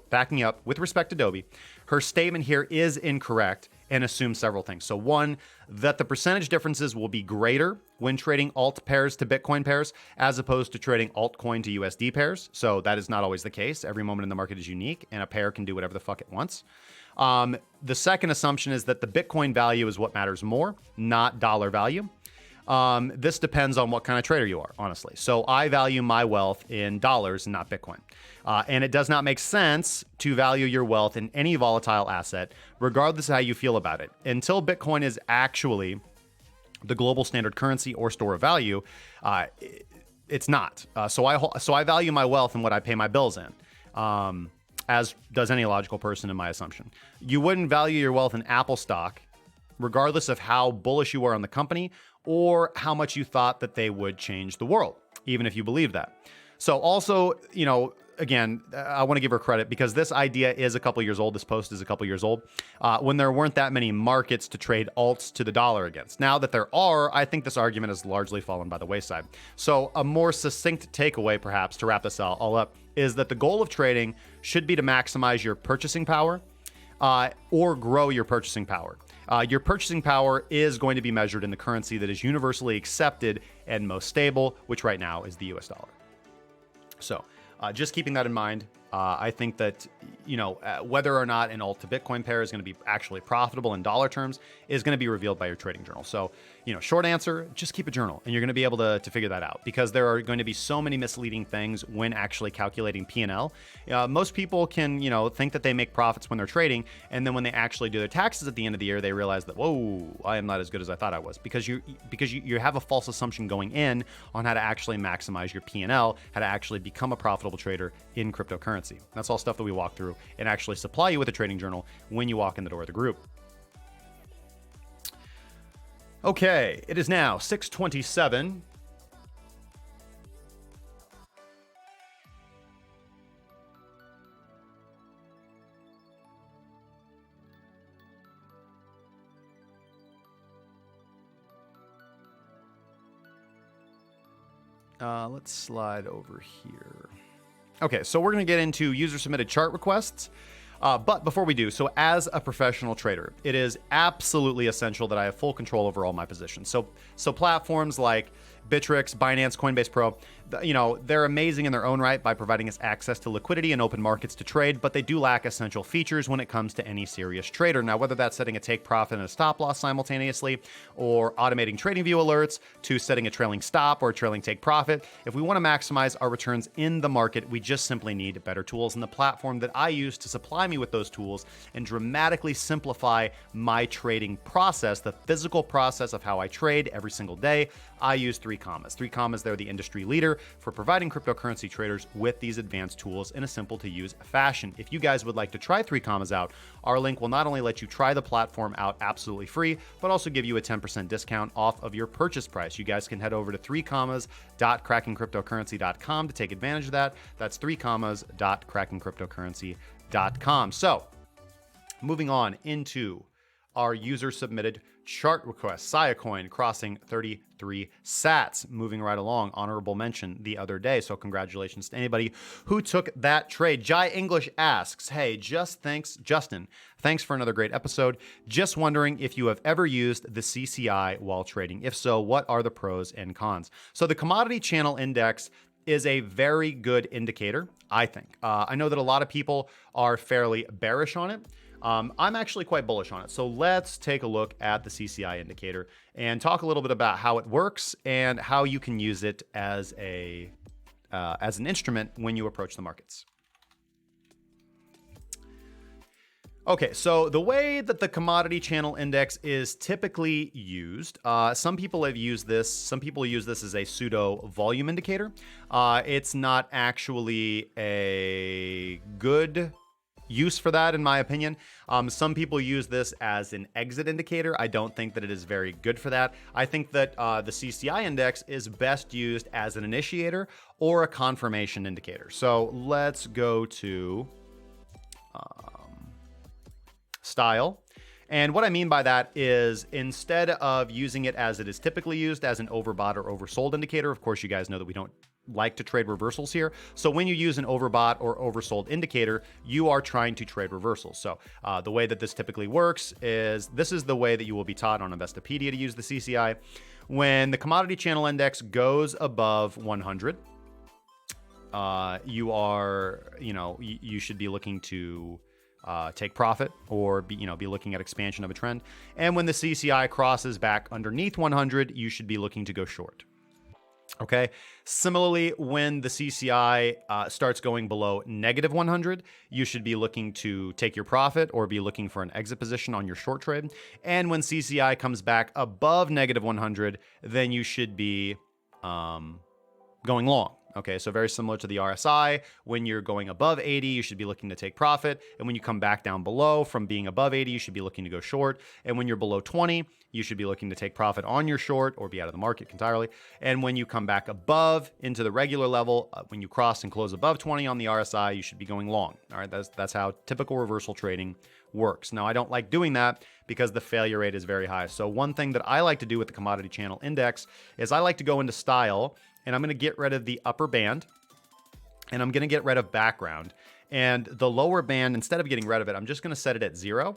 backing up, with respect to Adobe, her statement here is incorrect and assumes several things. So one, that the percentage differences will be greater when trading alt pairs to Bitcoin pairs as opposed to trading altcoin to USD pairs. So that is not always the case. Every moment in the market is unique, and a pair can do whatever the fuck it wants. The second assumption is that the Bitcoin value is what matters more, not dollar value. This depends on what kind of trader you are, honestly. So I value my wealth in dollars and not Bitcoin. And it does not make sense to value your wealth in any volatile asset, regardless of how you feel about it. Until Bitcoin is actually the global standard currency or store of value, it's not. So I value my wealth in what I pay my bills in, as does any logical person in my assumption. You wouldn't value your wealth in Apple stock, regardless of how bullish you are on the company or how much you thought that they would change the world, even if you believe that. So also, again, I want to give her credit because this idea is a couple years old. This post is a couple years old when there weren't that many markets to trade alts to the dollar against. Now that there are, I think this argument has largely fallen by the wayside. So a more succinct takeaway, perhaps, to wrap this all up, is that the goal of trading should be to maximize your purchasing power or grow your purchasing power. Your purchasing power is going to be measured in the currency that is universally accepted and most stable, which right now is the US dollar. So just keeping that in mind, I think that, whether or not an alt to Bitcoin pair is going to be actually profitable in dollar terms is going to be revealed by your trading journal. So, short answer, just keep a journal and you're going to be able to figure that out because there are going to be so many misleading things when actually calculating P&L. Most people can, think that they make profits when they're trading. And then when they actually do their taxes at the end of the year, they realize that, whoa, I am not as good as I thought I was because you have a false assumption going in on how to actually maximize your P&L, how to actually become a profitable trader in cryptocurrency. That's all stuff that we walk through and actually supply you with a trading journal when you walk in the door of the group. Okay, it is now 6:27. Let's slide over here. Okay, so we're going to get into user-submitted chart requests. But before we do, so as a professional trader, it is absolutely essential that I have full control over all my positions. So platforms like Bittrex, Binance, Coinbase Pro, they're amazing in their own right by providing us access to liquidity and open markets to trade, but they do lack essential features when it comes to any serious trader. Now, whether that's setting a take profit and a stop loss simultaneously, or automating trading view alerts, to setting a trailing stop or a trailing take profit, if we want to maximize our returns in the market, we just simply need better tools. And the platform that I use to supply me with those tools and dramatically simplify my trading process, the physical process of how I trade every single day, I use 3 Commas. 3 Commas, they're the industry leader for providing cryptocurrency traders with these advanced tools in a simple to use fashion. If you guys would like to try 3 Commas out, our link will not only let you try the platform out absolutely free, but also give you a 10% discount off of your purchase price. You guys can head over to 3commas.crackingcryptocurrency.com to take advantage of that. That's 3commas.crackingcryptocurrency.com. So moving on into our user submitted chart request. Siacoin crossing 33 sats, moving right along. Honorable mention the other day. So congratulations to anybody who took that trade. Jai English asks, hey, Justin, thanks for another great episode. Just wondering if you have ever used the CCI while trading. If so, what are the pros and cons? So the commodity channel index is a very good indicator, I think. I know that a lot of people are fairly bearish on it. I'm actually quite bullish on it. So let's take a look at the CCI indicator and talk a little bit about how it works and how you can use it as an instrument when you approach the markets. Okay, so the way that the commodity channel index is typically used, some people have used this. Some people use this as a pseudo volume indicator. It's not actually a good use for that, in my opinion. Some people use this as an exit indicator. I don't think that it is very good for that. I think that the CCI index is best used as an initiator or a confirmation indicator. So let's go to style. And what I mean by that is instead of using it as it is typically used as an overbought or oversold indicator, of course, you guys know that we don't like to trade reversals here. So when you use an overbought or oversold indicator, you are trying to trade reversals. So the way that this typically works is this is the way that you will be taught on Investopedia to use the CCI. When the commodity channel index goes above 100, you should be looking to take profit or be looking at expansion of a trend. And when the CCI crosses back underneath 100, you should be looking to go short. Okay. Similarly, when the CCI starts going below negative 100, you should be looking to take your profit or be looking for an exit position on your short trade. And when CCI comes back above negative 100, then you should be going long. Okay, so very similar to the RSI. When you're going above 80, you should be looking to take profit. And when you come back down below from being above 80, you should be looking to go short. And when you're below 20, you should be looking to take profit on your short or be out of the market entirely. And when you come back above into the regular level, when you cross and close above 20 on the RSI, you should be going long. All right, that's how typical reversal trading works. Now, I don't like doing that because the failure rate is very high. So one thing that I like to do with the commodity channel index is I like to go into style, and I'm going to get rid of the upper band, and I'm going to get rid of background. And the lower band, instead of getting rid of it, I'm just going to set it at 0.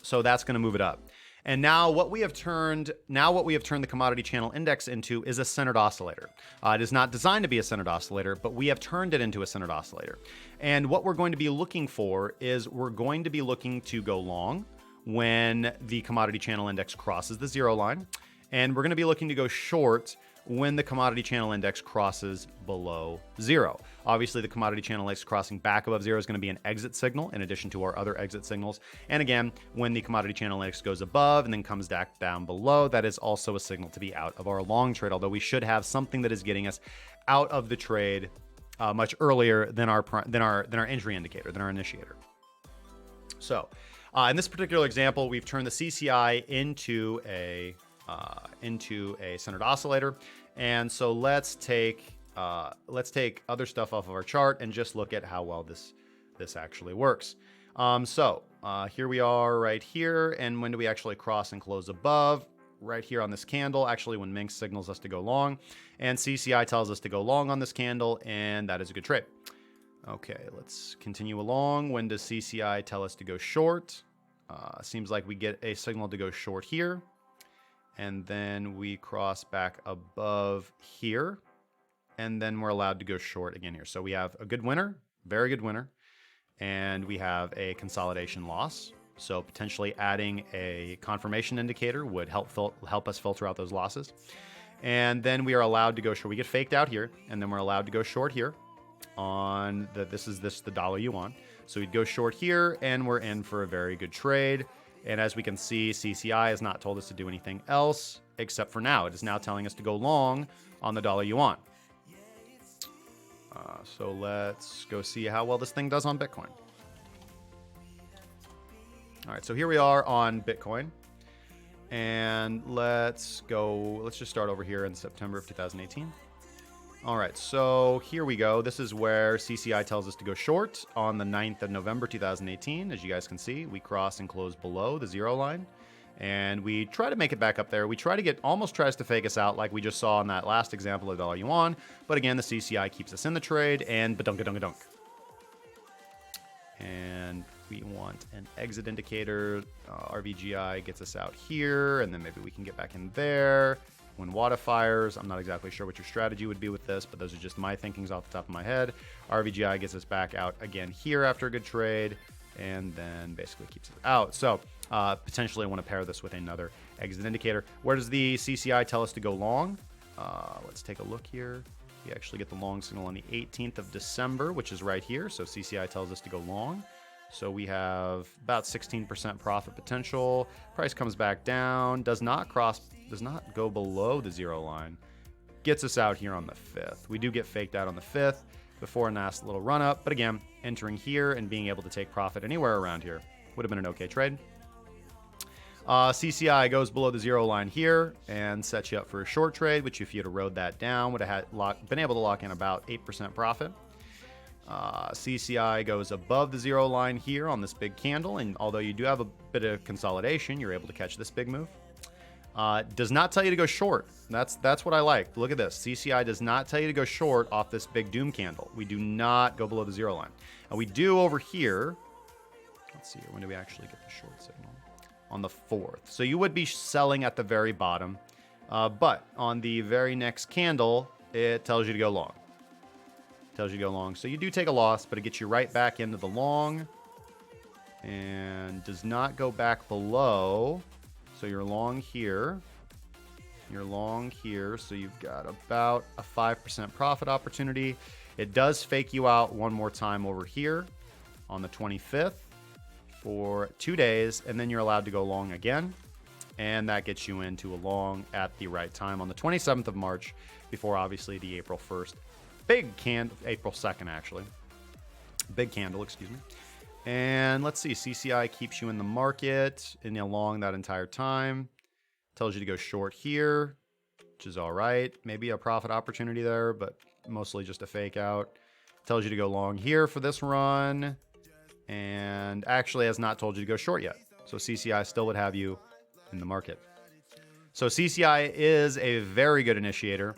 So that's going to move it up. And now what we have turned the commodity channel index into is a centered oscillator. It is not designed to be a centered oscillator, but we have turned it into a centered oscillator. And what we're going to be looking for is we're going to be looking to go long when the commodity channel index crosses the 0 line. And we're going to be looking to go short when the commodity channel index crosses below 0. Obviously, the commodity channel index crossing back above 0 is going to be an exit signal in addition to our other exit signals. And again, when the commodity channel index goes above and then comes back down below, that is also a signal to be out of our long trade, although we should have something that is getting us out of the trade much earlier than our entry indicator, than our initiator. So in this particular example, we've turned the CCI into a centered oscillator. And so let's take other stuff off of our chart and just look at how well this actually works. Here we are right here. And when do we actually cross and close above? Right here on this candle, actually when Minx signals us to go long, and CCI tells us to go long on this candle, and that is a good trade. Okay, let's continue along. When does CCI tell us to go short? Seems like we get a signal to go short here. And then we cross back above here, and then we're allowed to go short again here. So we have a good winner, very good winner, and we have a consolidation loss. So potentially adding a confirmation indicator would help us filter out those losses. And then we are allowed to go short. We get faked out here, and then we're allowed to go short here on the dollar yuan. So we'd go short here, and we're in for a very good trade. And as we can see, CCI has not told us to do anything else except for now. It is now telling us to go long on the dollar yuan. So let's go see how well this thing does on Bitcoin. All right, so here we are on Bitcoin. And let's just start over here in September of 2018. All right, so here we go. This is where CCI tells us to go short on the 9th of November, 2018. As you guys can see, we cross and close below the 0 line. And we try to make it back up there. We almost tries to fake us out like we just saw in that last example of dollar yuan. But again, the CCI keeps us in the trade, and badunka-dunka-dunk. And we want an exit indicator. RVGI gets us out here, and then maybe we can get back in there. When Wada fires, I'm not exactly sure what your strategy would be with this, but those are just my thinkings off the top of my head. RVGI gets us back out again here after a good trade, and then basically keeps us out. So potentially I want to pair this with another exit indicator. Where does the CCI tell us to go long? Let's take a look here. We actually get the long signal on the 18th of December, which is right here. So CCI tells us to go long. So we have about 16% profit potential. Price comes back down, does not go below the 0 line. Gets us out here on the 5th. We do get faked out on the 5th before a nice little run up. But again, entering here and being able to take profit anywhere around here would have been an okay trade. CCI goes below the 0 line here and sets you up for a short trade, which if you'd have rode that down, would have been able to lock in about 8% profit. CCI goes above the 0 line here on this big candle, and although you do have a bit of consolidation, you're able to catch this big move. Does not tell you to go short. That's what I like. Look at this. CCI does not tell you to go short off this big doom candle. We do not go below the 0 line. And we do over here. Let's see here. When do we actually get the short signal? On the 4th. So you would be selling at the very bottom. But on the very next candle, it tells you to go long. So you do take a loss, but it gets you right back into the long. And does not go back below. So you're long here. So you've got about a 5% profit opportunity. It does fake you out one more time over here on the 25th for 2 days, and then you're allowed to go long again. And that gets you into a long at the right time on the 27th of March, before obviously the April 1st big candle, April 2nd actually. Big candle, excuse me. And let's see, CCI keeps you in the market in a long that entire time. Tells you to go short here, which is all right. Maybe a profit opportunity there, but mostly just a fake out. Tells you to go long here for this run, and actually has not told you to go short yet. So CCI still would have you in the market. So CCI is a very good initiator.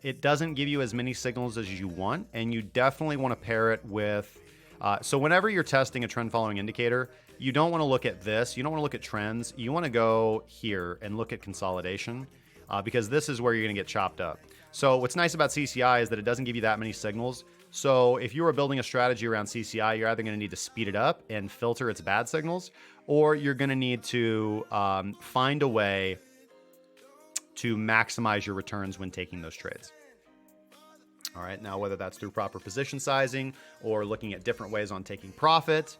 It doesn't give you as many signals as you want, and you definitely want to pair it with... so whenever you're testing a trend following indicator, you don't want to look at this. You don't want to look at trends. You want to go here and look at consolidation, because this is where you're going to get chopped up. So what's nice about CCI is that it doesn't give you that many signals. So if you were building a strategy around CCI, you're either going to need to speed it up and filter its bad signals, or you're going to need to find a way to maximize your returns when taking those trades. All right, now whether that's through proper position sizing or looking at different ways on taking profit,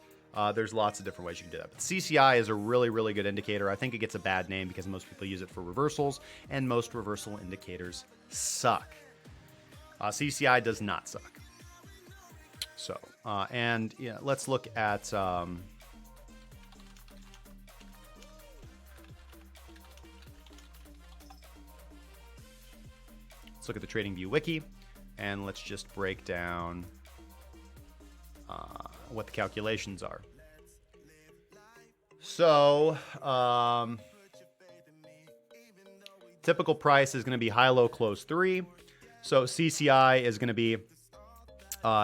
there's lots of different ways you can do that. But CCI is a really, really good indicator. I think it gets a bad name because most people use it for reversals, and most reversal indicators suck. CCI does not suck. So, and yeah, let's look at... let's look at the TradingView wiki, and let's just break down what the calculations are. So, typical price is going to be high, low, close 3. So CCI is going to be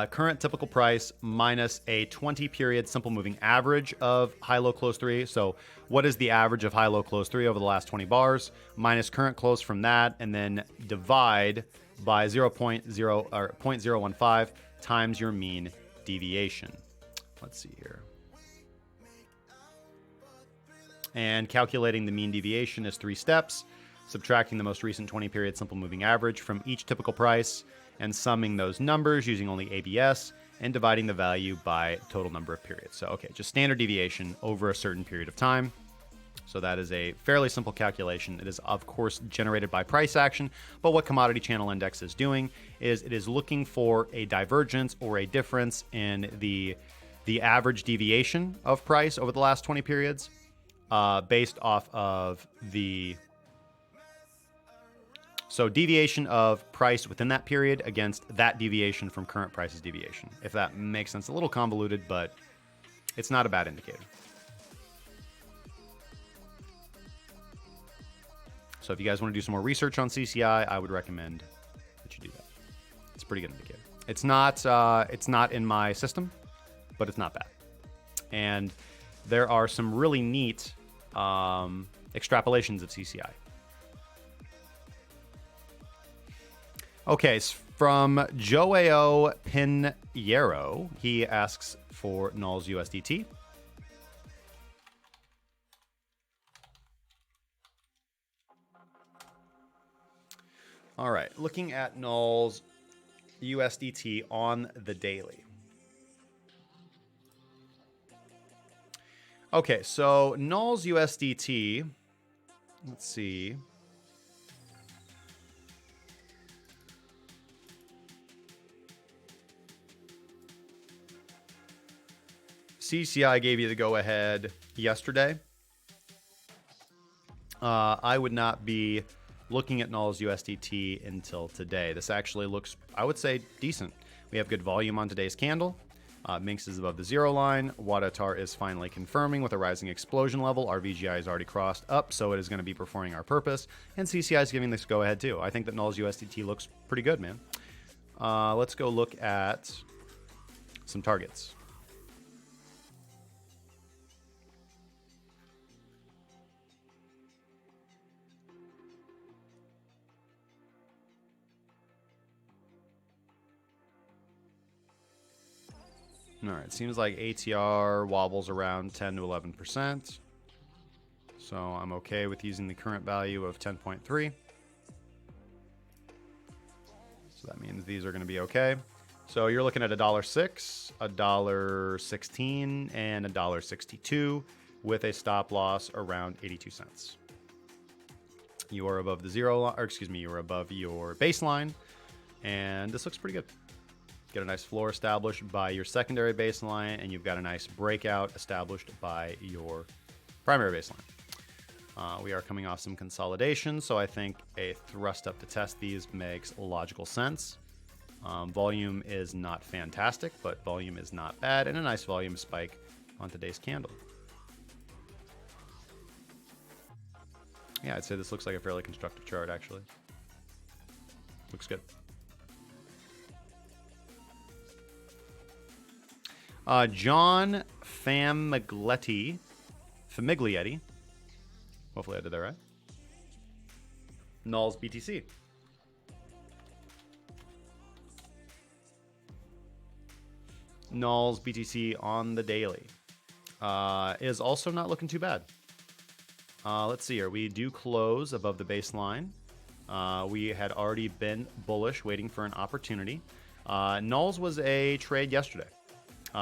current typical price minus a 20-period simple moving average of high, low, close 3. So what is the average of high, low, close 3 over the last 20 bars? Minus current close from that, and then divide by 0.0 or 0.015 times your mean deviation. Let's see here. And calculating the mean deviation is 3 steps. Subtracting the most recent 20-period simple moving average from each typical price, and summing those numbers using only ABS, and dividing the value by total number of periods. So, okay, just standard deviation over a certain period of time. So that is a fairly simple calculation. It is, of course, generated by price action, but what Commodity Channel Index is doing is it is looking for a divergence or a difference in the average deviation of price over the last 20 periods based off of the... So deviation of price within that period against that deviation from current price's deviation. If that makes sense. A little convoluted, but it's not a bad indicator. So if you guys want to do some more research on CCI, I would recommend that you do that. It's a pretty good indicator. It's not in my system, but it's not bad. And there are some really neat extrapolations of CCI. Okay, from Joao Pinheiro, he asks for NULS USDT. All right, looking at NULS USDT on the daily. Okay, so NULS USDT, let's see. CCI gave you the go-ahead yesterday. I would not be looking at NULS USDT until today. This actually looks, I would say, decent. We have good volume on today's candle. Minx is above the 0 line. Wadatar is finally confirming with a rising explosion level. Our VGI is already crossed up, so it is going to be performing our purpose. And CCI is giving this go-ahead too. I think that NULS USDT looks pretty good, man. Let's go look at some targets. All right, seems like ATR wobbles around 10 to 11%. So I'm okay with using the current value of 10.3. So that means these are going to be okay. So you're looking at $1.06, $1.16, and $1.62 with a stop loss around 82 cents. You are above the zero, or excuse me, you are above your baseline, and this looks pretty good. Get a nice floor established by your secondary baseline, and you've got a nice breakout established by your primary baseline. We are coming off some consolidation, so I think a thrust up to test these makes logical sense. Volume is not fantastic, but volume is not bad, and a nice volume spike on today's candle. Yeah, I'd say this looks like a fairly constructive chart, actually. Looks good. John Famiglietti. Hopefully I did that right. NULS BTC. NULS BTC on the daily. Is also not looking too bad. Let's see here. We do close above the baseline. We had already been bullish, waiting for an opportunity. NULS was a trade yesterday.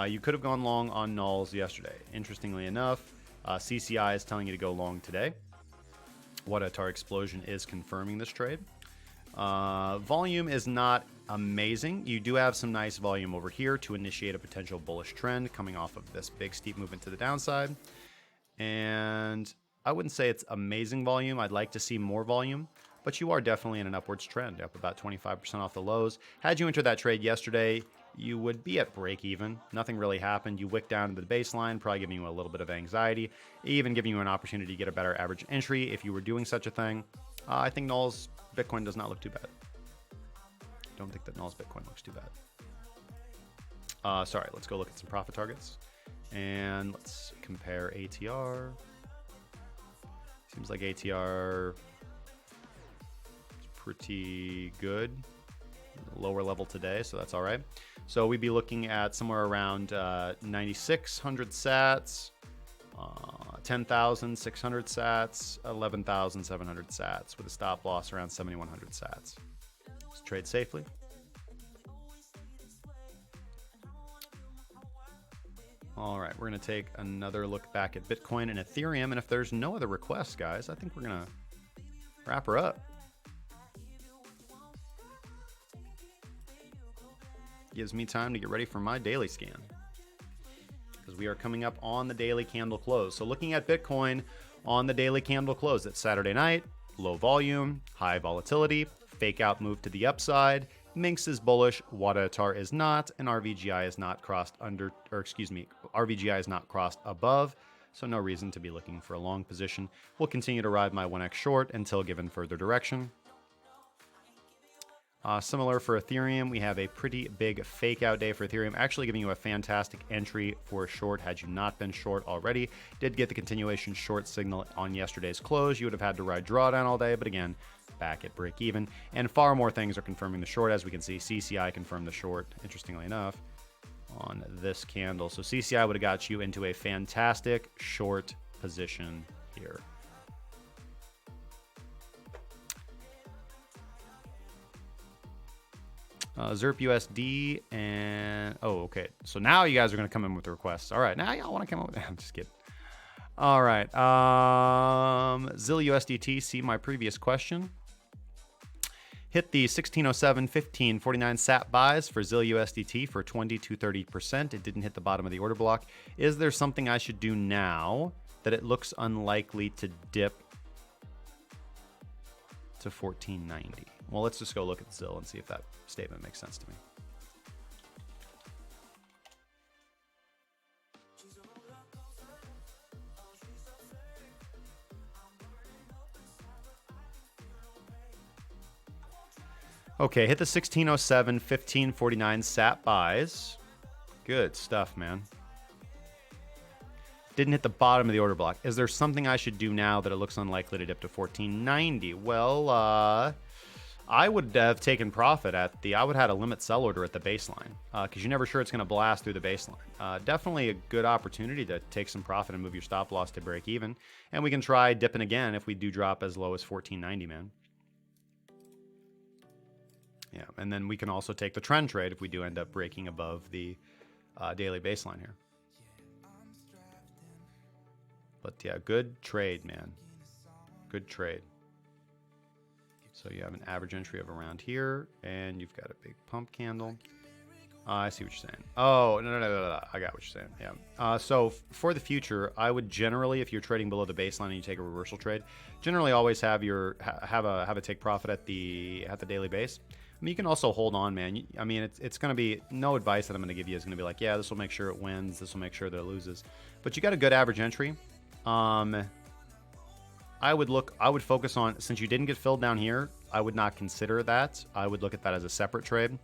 You could have gone long on NULS yesterday. Interestingly enough, CCI is telling you to go long today. Wadatar Explosion is confirming this trade. Volume is not amazing. You do have some nice volume over here to initiate a potential bullish trend coming off of this big steep movement to the downside. And I wouldn't say it's amazing volume. I'd like to see more volume, but you are definitely in an upwards trend, up about 25% off the lows. Had you entered that trade yesterday, you would be at break even. Nothing really happened. You wicked down to the baseline, probably giving you a little bit of anxiety, even giving you an opportunity to get a better average entry if you were doing such a thing. I think NULS Bitcoin does not look too bad. Don't think that NULS Bitcoin looks too bad. Sorry, let's go look at some profit targets. And let's compare ATR. Seems like ATR is pretty good. Lower level today, so that's all right. So we'd be looking at somewhere around 9,600 sats, 10,600 sats, 11,700 sats with a stop loss around 7,100 sats. Let's trade safely. All right, we're going to take another look back at Bitcoin and Ethereum, and if there's no other requests, guys, I think we're going to wrap her up. Gives me time to get ready for my daily scan, because we are coming up on the daily candle close. So looking at Bitcoin on the daily candle close, it's Saturday night, low volume, high volatility, fake out move to the upside. Minx is bullish, Wadatar is not, and RVGI is not crossed under, or excuse me, RVGI is not crossed above, so no reason to be looking for a long position. We'll continue to ride my 1x short until given further direction. Similar for Ethereum, we have a pretty big fake out day for Ethereum, actually giving you a fantastic entry for a short had you not been short already. Did get the continuation short signal on yesterday's close. You would have had to ride drawdown all day, but again, back at break even. And far more things are confirming the short. As we can see, CCI confirmed the short, interestingly enough, on this candle. So CCI would have got you into a fantastic short position here. ZERP USD and okay. So now you guys are gonna come in with the requests. All right, now y'all want to come up with I'm just kidding. All right, ZIL USDT. See my previous question. Hit the 1607, 1549 sat buys for ZIL USDT for 20 to 30%. It didn't hit the bottom of the order block. Is there something I should do now that it looks unlikely to dip to 1490? Well, let's just go look at ZIL and see if that statement makes sense to me. Okay, hit the 1607, 1549 sat buys. Good stuff, man. Didn't hit the bottom of the order block. Is there something I should do now that it looks unlikely to dip to 1490? Well, I would have taken profit at the, I would have had a limit sell order at the baseline, because you're never sure it's going to blast through the baseline. Definitely a good opportunity to take some profit and move your stop loss to break even. And we can try dipping again if we do drop as low as 1490, man. Yeah, and then we can also take the trend trade if we do end up breaking above the daily baseline here. But yeah, good trade, man. Good trade. So you have an average entry of around here, and you've got a big pump candle. I see what you're saying. Oh, no. I got what you're saying. Yeah. So for the future, I would generally, if you're trading below the baseline and you take a reversal trade, generally always have your have a take profit at the daily base. I mean, you can also hold on, man. I mean, it's going to be no advice that I'm going to give you is going to be like, yeah, this will make sure it wins. This will make sure that it loses. But you got a good average entry. I would focus on, since you didn't get filled down here, I would not consider that. I would look at that as a separate trade.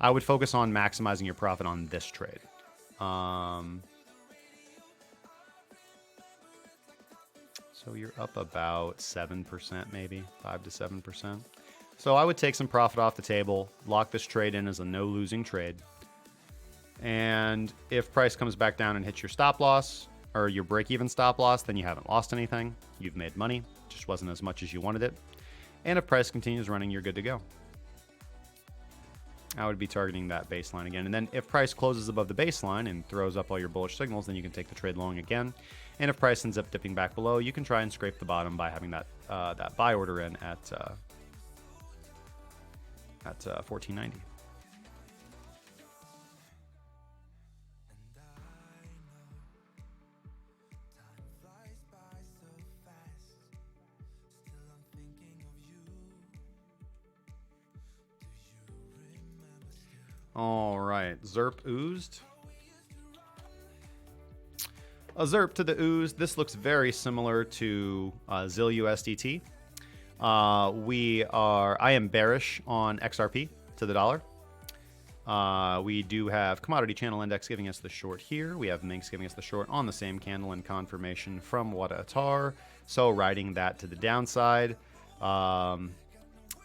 I would focus on maximizing your profit on this trade. So you're up about 7%, maybe 5 to 7%. So I would take some profit off the table, lock this trade in as a no losing trade. And if price comes back down and hits your stop loss or your break even stop loss, then you haven't lost anything. You've made money, just wasn't as much as you wanted it. And if price continues running, you're good to go. I would be targeting that baseline again. And then if price closes above the baseline and throws up all your bullish signals, then you can take the trade long again. And if price ends up dipping back below, you can try and scrape the bottom by having that buy order in at 1490. All right, Zerp oozed. A Zerp to the ooze. This looks very similar to ZIL USDT. I am bearish on XRP to the dollar. We do have commodity channel index giving us the short here. We have Minx giving us the short on the same candle in confirmation from Wadatar. So riding that to the downside.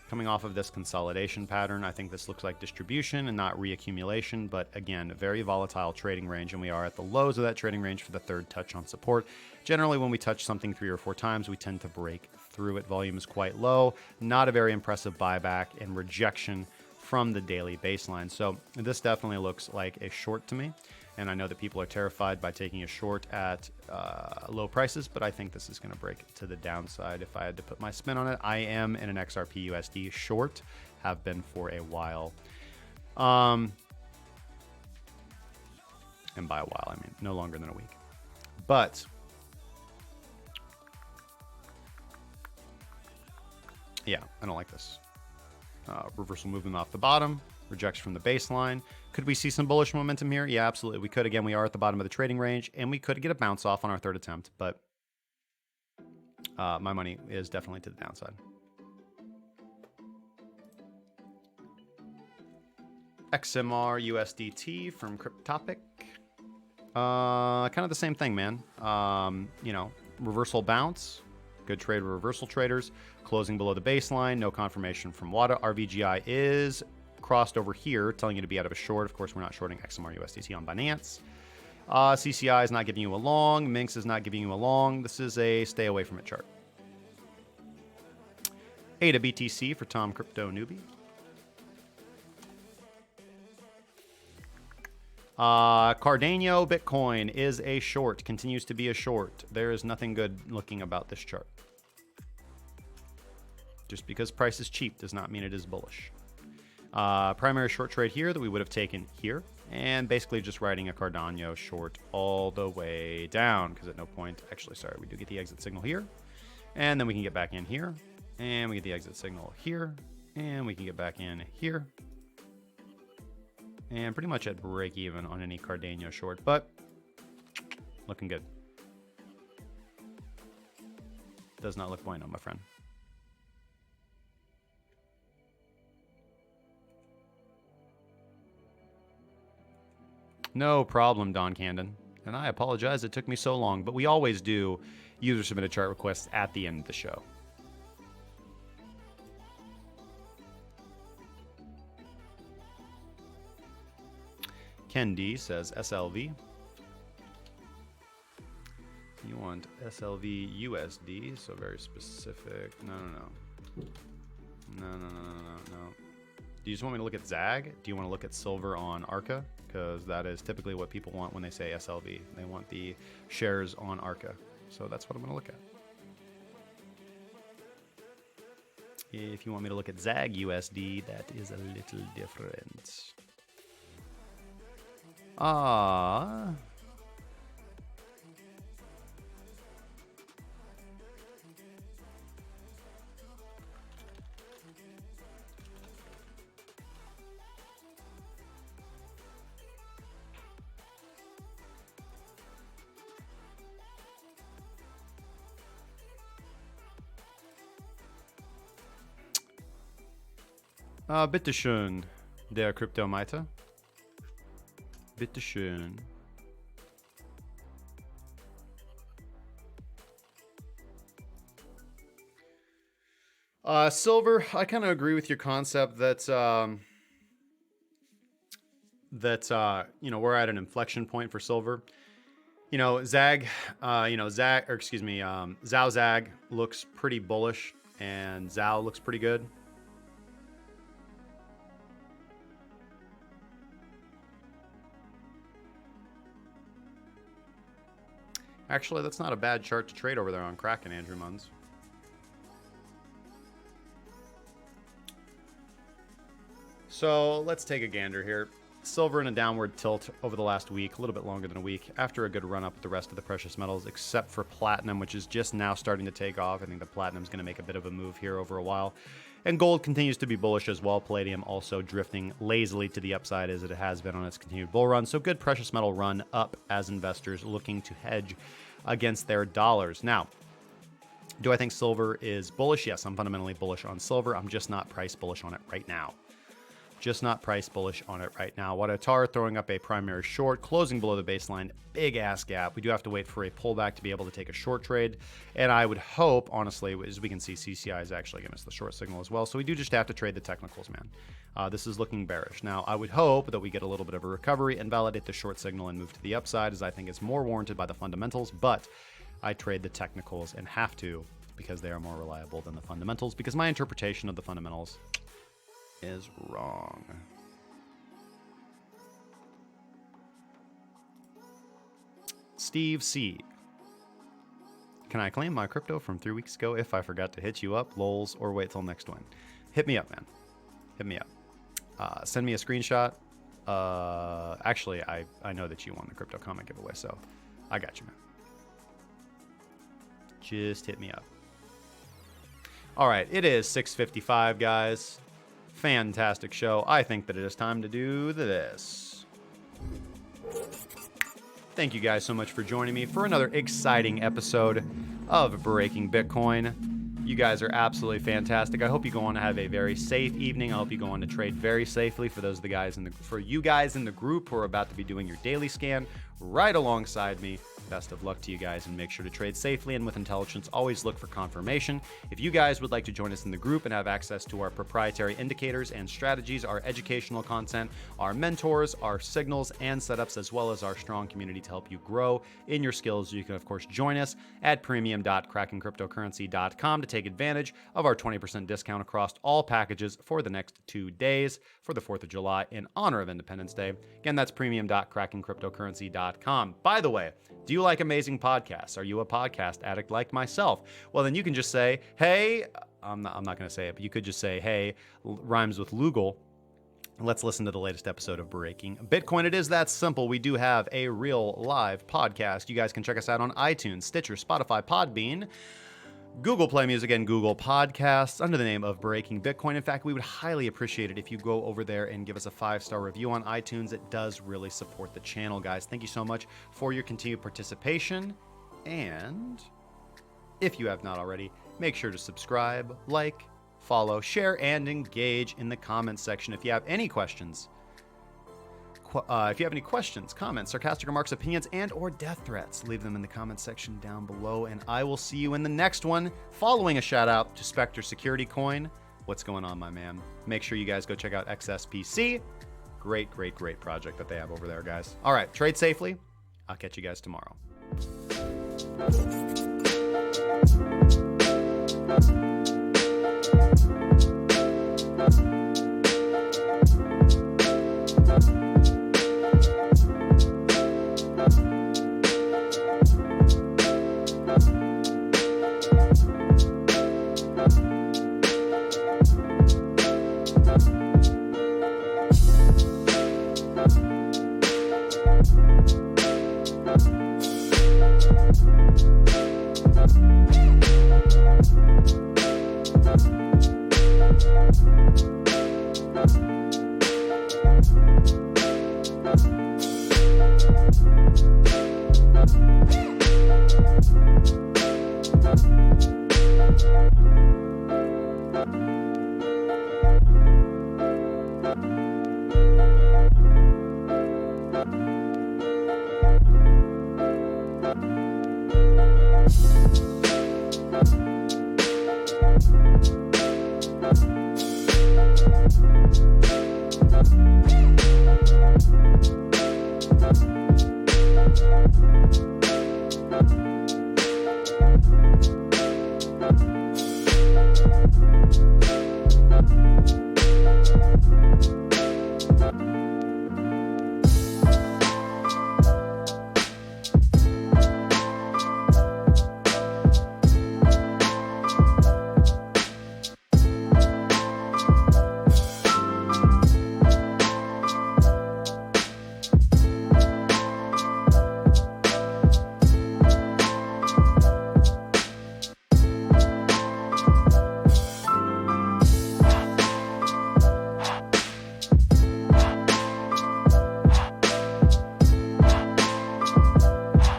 Coming off of this consolidation pattern, I think this looks like distribution and not reaccumulation, but again, a very volatile trading range, and we are at the lows of that trading range for the third touch on support. Generally, when we touch something 3 or 4 times, we tend to break through it. Volume is quite low, not a very impressive buyback, and rejection from the daily baseline. So this definitely looks like a short to me, and I know that people are terrified by taking a short at low prices, but I think this is going to break to the downside if I had to put my spin on it. I am in an XRP USD short, have been for a while. And by a while, I mean no longer than a week. But yeah, I don't like this. Reversal movement off the bottom, rejection from the baseline. Could we see some bullish momentum here? Yeah, absolutely. We could. Again, we are at the bottom of the trading range, and we could get a bounce off on our third attempt, but my money is definitely to the downside. XMR USDT from CrypTopic. Kind of the same thing, man. You know, reversal bounce. Good trade with reversal traders. Closing below the baseline. No confirmation from WADA. RVGI is crossed over here, telling you to be out of a short. Of course, we're not shorting XMR USDT on Binance. CCI is not giving you a long. Minx is not giving you a long. This is a stay away from it chart. ADA BTC for Tomcryptonewbie. Cardano Bitcoin is a short, continues to be a short. There is nothing good looking about this chart. Just because price is cheap does not mean it is bullish. Primary short trade here that we would have taken here, and basically just riding a Cardano short all the way down, because at no point, actually, sorry, we do get the exit signal here, and then we can get back in here, and we get the exit signal here, and we can get back in here, and pretty much at break even on any Cardano short, but looking good. Does not look bueno, my friend. No problem, Don Candon. And I apologize it took me so long, but we always do user submitted chart requests at the end of the show. Ken D says SLV. You want SLV USD, so very specific. No. Do you just want me to look at ZAG? Do you want to look at silver on ARCA? Because that is typically what people want when they say SLV. They want the shares on ARCA. So that's what I'm going to look If you want me to look at ZAG USD, that is a little different. Bitteschön, der Kryptomieter. Bitteschön. Silver, I kind of agree with your concept that we're at an inflection point for silver. Zag, Zao Zag looks pretty bullish, and Zao looks pretty good. Actually, that's not a bad chart to trade over there on Kraken, Andrew Munns. So let's take a gander here. Silver in a downward tilt over the last week, a little bit longer than a week, after a good run up with the rest of the precious metals, except for platinum, which is just now starting to take off. I think the platinum's going to make a bit of a move here over a while. And gold continues to be bullish as well. Palladium also drifting lazily to the upside as it has been on its continued bull run. So good precious metal run up as investors looking to hedge against their dollars. Now, do I think silver is bullish? Yes, I'm fundamentally bullish on silver. I'm just not price bullish on it right now. Just not price bullish on it right now. Wadatar throwing up a primary short, closing below the baseline, big ass gap. We do have to wait for a pullback to be able to take a short trade. And I would hope, honestly, as we can see, CCI is actually giving us the short signal as well. So we do just have to trade the technicals, man. This is looking bearish. Now, I would hope that we get a little bit of a recovery and validate the short signal and move to the upside, as I think it's more warranted by the fundamentals. But I trade the technicals and have to, because they are more reliable than the fundamentals, because my interpretation of the fundamentals is wrong. Steve C. Can I claim my crypto from 3 weeks ago if I forgot to hit you up, lols, or wait till next one? Hit me up, man. Hit me up. Send me a screenshot. Actually, I know that you won the crypto comment giveaway, so I got you, man. Just hit me up. All right, it is 6:55, guys. Fantastic show. I think that it is time to do this. Thank you guys so much for joining me for another exciting episode of Breaking Bitcoin. You guys are absolutely fantastic. I hope you go on to have a very safe evening. I hope you go on to trade very safely. For those of the guys for you guys in the group who are about to be doing your daily scan right alongside me, best of luck to you guys, and make sure to trade safely and with intelligence. Always look for confirmation. If you guys would like to join us in the group and have access to our proprietary indicators and strategies, our educational content, our mentors, our signals and setups, as well as our strong community to help you grow in your skills, you can of course join us at premium.krakencryptocurrency.com to take advantage of our 20% discount across all packages for the next 2 days for the 4th of July in honor of Independence Day. Again, that's premium.krakencryptocurrency.com. By the way, do you like amazing podcasts? Are you a podcast addict like myself? Well, then you can just say, hey, I'm not going to say it, but you could just say, hey, rhymes with Lugal. Let's listen to the latest episode of Breaking Bitcoin. It is that simple. We do have a real live podcast. You guys can check us out on iTunes, Stitcher, Spotify, Podbean, Google Play Music, and Google Podcasts under the name of Breaking Bitcoin. In fact, we would highly appreciate it if you go over there and give us a 5-star review on iTunes. It does really support the channel, guys. Thank you so much for your continued participation. And if you have not already, make sure to subscribe, like, follow, share, and engage in the comments section. If you have any questions, comments, sarcastic remarks, opinions, and or death threats, leave them in the comments section down below, and I will see you in the next one. Following a shout out to Spectre Security Coin. What's going on, my man? Make sure you guys go check out XSPC. Great project that they have over there, guys. All right, trade safely. I'll catch you guys tomorrow.